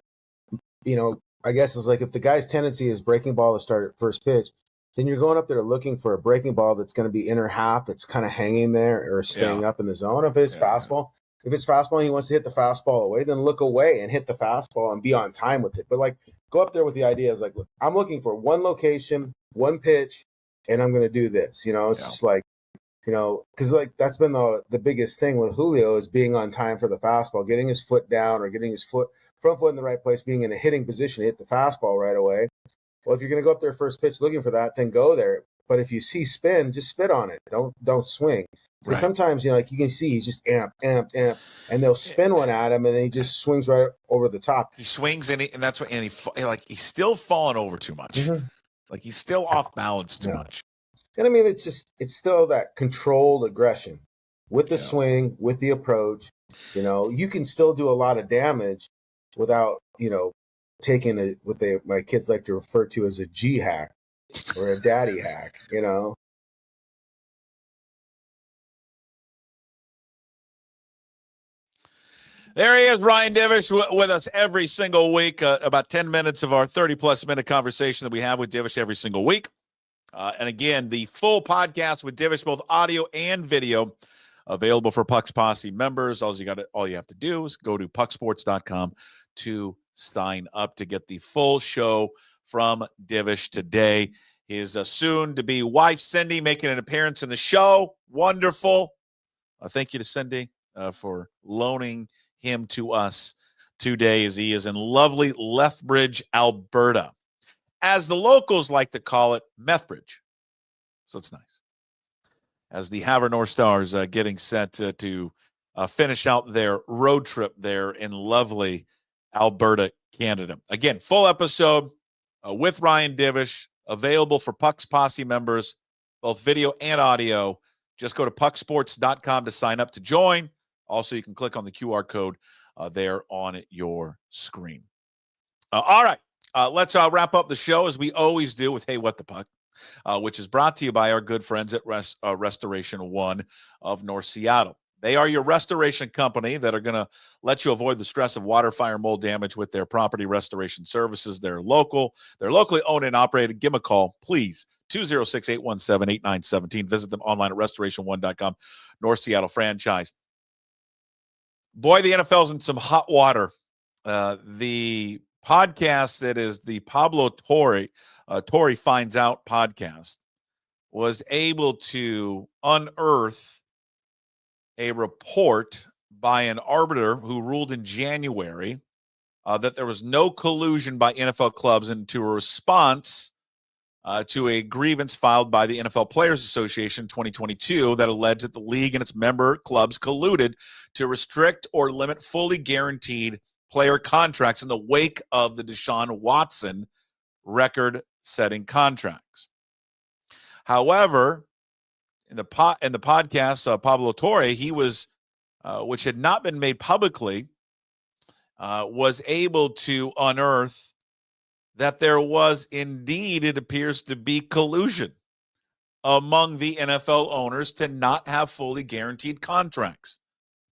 I guess it's like if the guy's tendency is breaking ball to start at first pitch, then you're going up there looking for a breaking ball that's going to be inner half, that's kind of hanging there or staying up in the zone. If it's fastball, if it's fastball and he wants to hit the fastball away, then look away and hit the fastball and be on time with it. But go up there with the idea of look, I'm looking for one location, one pitch, and I'm going to do this. It's just because that's been the biggest thing with Julio is being on time for the fastball, getting his foot down or getting his front foot in the right place, being in a hitting position to hit the fastball right away. Well, if you're going to go up there first pitch looking for that, then go there. But if you see spin, just spit on it. Don't swing. Because sometimes, you can see he's just amp, and they'll spin one at him, and then he just swings right over the top. He swings, and that's what, and he's still falling over too much. Mm-hmm. He's still off balance too much. And I mean, it's still that controlled aggression with the swing, with the approach. You can still do a lot of damage without, taking what my kids like to refer to as a G hack or a daddy hack, There he is, Ryan Divish, with us every single week. About 10 minutes of our 30-plus minute conversation that we have with Divish every single week. And again, the full podcast with Divish, both audio and video, available for Puck's Posse members. All you have to do is go to pucksports.com to sign up to get the full show from Divish today. His soon-to-be wife, Cindy, making an appearance in the show. Wonderful. Thank you to Cindy for loaning him to us today as he is in lovely Lethbridge, Alberta. as the locals like to call it, Lethbridge. So it's nice. As the Havre NorthStars getting set to finish out their road trip there in lovely Alberta, Canada. Again, full episode with Ryan Divish, available for Puck's Posse members, both video and audio. Just go to pucksports.com to sign up to join. Also, you can click on the QR code there on your screen. All right, let's wrap up the show as we always do with Hey, What the Puck, which is brought to you by our good friends at Restoration One of North Seattle. They are your restoration company that are going to let you avoid the stress of water, fire, mold damage with their property restoration services. They're local. They're locally owned and operated. Give them a call, please. 206-817-8917. Visit them online at restoration1.com. North Seattle franchise. Boy, the NFL's in some hot water. The podcast that is the Pablo Torre Finds Out podcast was able to unearth a report by an arbiter who ruled in January that there was no collusion by NFL clubs, and to a response to a grievance filed by the NFL Players Association in 2022 that alleged that the league and its member clubs colluded to restrict or limit fully guaranteed player contracts in the wake of the Deshaun Watson record-setting contracts. However, in the podcast, Pablo Torre, he was, which had not been made publicly, was able to unearth that there was indeed, it appears to be, collusion among the NFL owners to not have fully guaranteed contracts.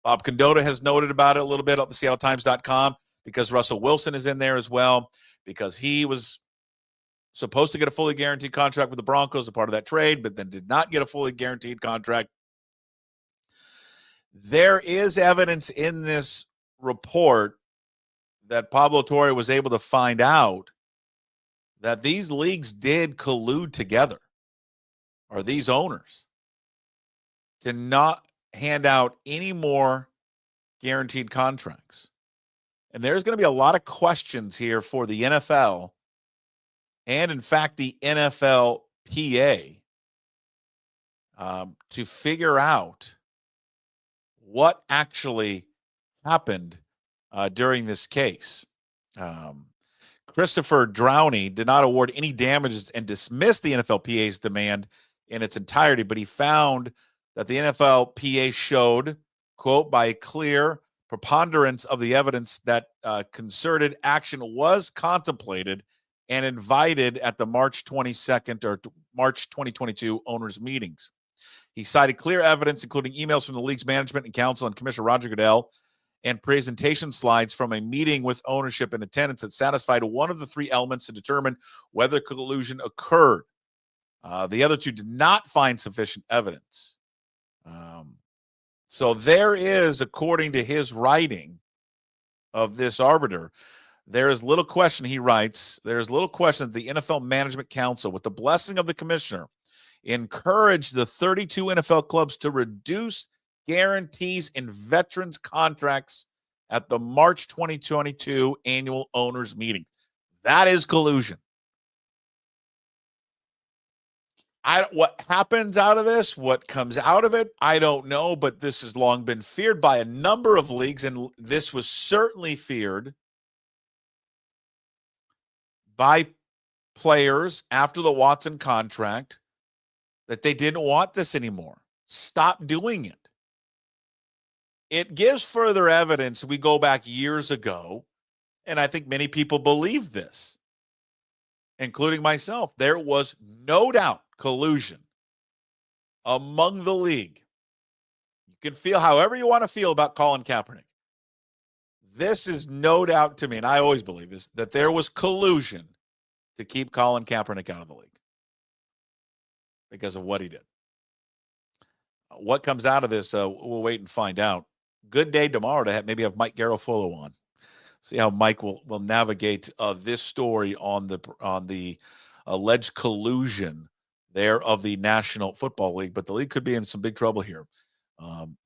Bob Condotta has noted about it a little bit at the SeattleTimes.com because Russell Wilson is in there as well, because he was supposed to get a fully guaranteed contract with the Broncos, a part of that trade, but then did not get a fully guaranteed contract. There is evidence in this report that Pablo Torre was able to find out that these leagues did collude together, or these owners, to not hand out any more guaranteed contracts. And there's going to be a lot of questions here for the NFL and, in fact, the NFLPA to figure out what actually happened during this case. Christopher Drowney did not award any damages and dismissed the NFLPA's demand in its entirety, but he found that the NFLPA showed, quote, by a clear preponderance of the evidence that concerted action was contemplated and invited at the March 22nd or March 2022 owners' meetings. He cited clear evidence, including emails from the league's management and council and Commissioner Roger Goodell, and presentation slides from a meeting with ownership and attendance that satisfied one of the three elements to determine whether collusion occurred. The other two did not find sufficient evidence. So there is, according to his writing of this arbiter, there is little question, he writes, there is little question that the NFL Management Council, with the blessing of the commissioner, encouraged the 32 NFL clubs to reduce guarantees in veterans' contracts at the March 2022 annual owners meeting. That is collusion. What happens out of this, what comes out of it, I don't know, but this has long been feared by a number of leagues, and this was certainly feared by players after the Watson contract, that they didn't want this anymore. Stop doing it. It gives further evidence. We go back years ago, and I think many people believe this, including myself. There was no doubt collusion among the league. You can feel however you want to feel about Colin Kaepernick. This is no doubt to me, and I always believe this, that there was collusion to keep Colin Kaepernick out of the league because of what he did. What comes out of this, we'll wait and find out. Good day tomorrow to maybe have Mike Garofolo on. See how Mike will navigate this story on the alleged collusion there of the National Football League. But the league could be in some big trouble here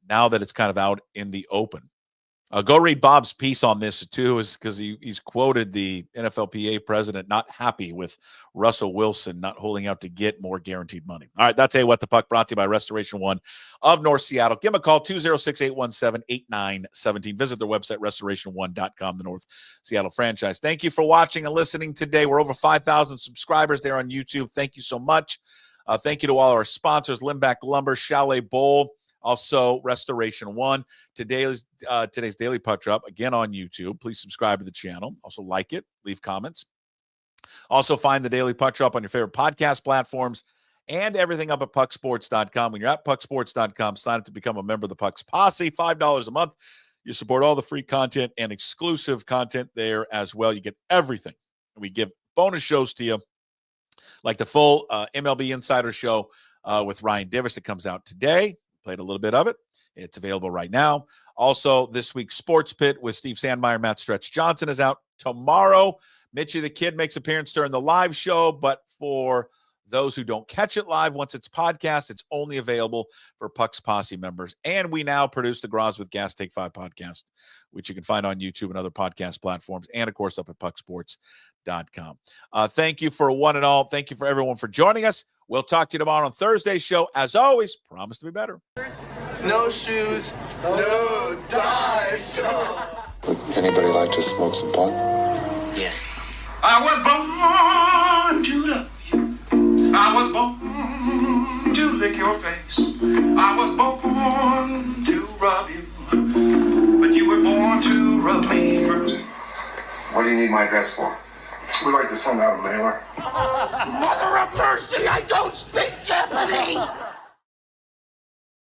now that it's kind of out in the open. Go read Bob's piece on this too, is because he's quoted the NFLPA president not happy with Russell Wilson not holding out to get more guaranteed money. All right, that's What the Puck, brought to you by Restoration One of North Seattle. Give them a call, 206-817-8917. Visit their website, restoration1.com, the North Seattle franchise. Thank you for watching and listening today. We're over 5,000 subscribers there on YouTube. Thank you so much. Thank you to all our sponsors, Limback Lumber, Chalet Bowl, also Restoration One. Today's Daily Puck Drop, again on YouTube. Please subscribe to the channel. Also like it, leave comments. Also find the Daily Puck Drop on your favorite podcast platforms and everything up at pucksports.com. When you're at pucksports.com, sign up to become a member of the Pucks Posse, $5 a month. You support all the free content and exclusive content there as well. You get everything. We give bonus shows to you, like the full MLB Insider Show with Ryan Divish that comes out today. Played a little bit of it. It's available right now. Also, this week's Sports Pit with Steve Sandmeyer, Matt Stretch Johnson is out tomorrow. Mitchie the Kid makes appearance during the live show, but for those who don't catch it live, once it's podcast, it's only available for Puck's Posse members. And we now produce the Graz with Gas Take 5 podcast, which you can find on YouTube and other podcast platforms, and, of course, up at pucksports.com. Thank you for one and all. Thank you for everyone for joining us. We'll talk to you tomorrow on Thursday's show. As always, promise to be better. No shoes, no ties. Would anybody like to smoke some pot? Yeah. I was born to love you. I was born to lick your face. I was born to rub you. But you were born to rub me first. What do you need my address for? We'd like to send out a mailer. Mother of mercy, I don't speak Japanese!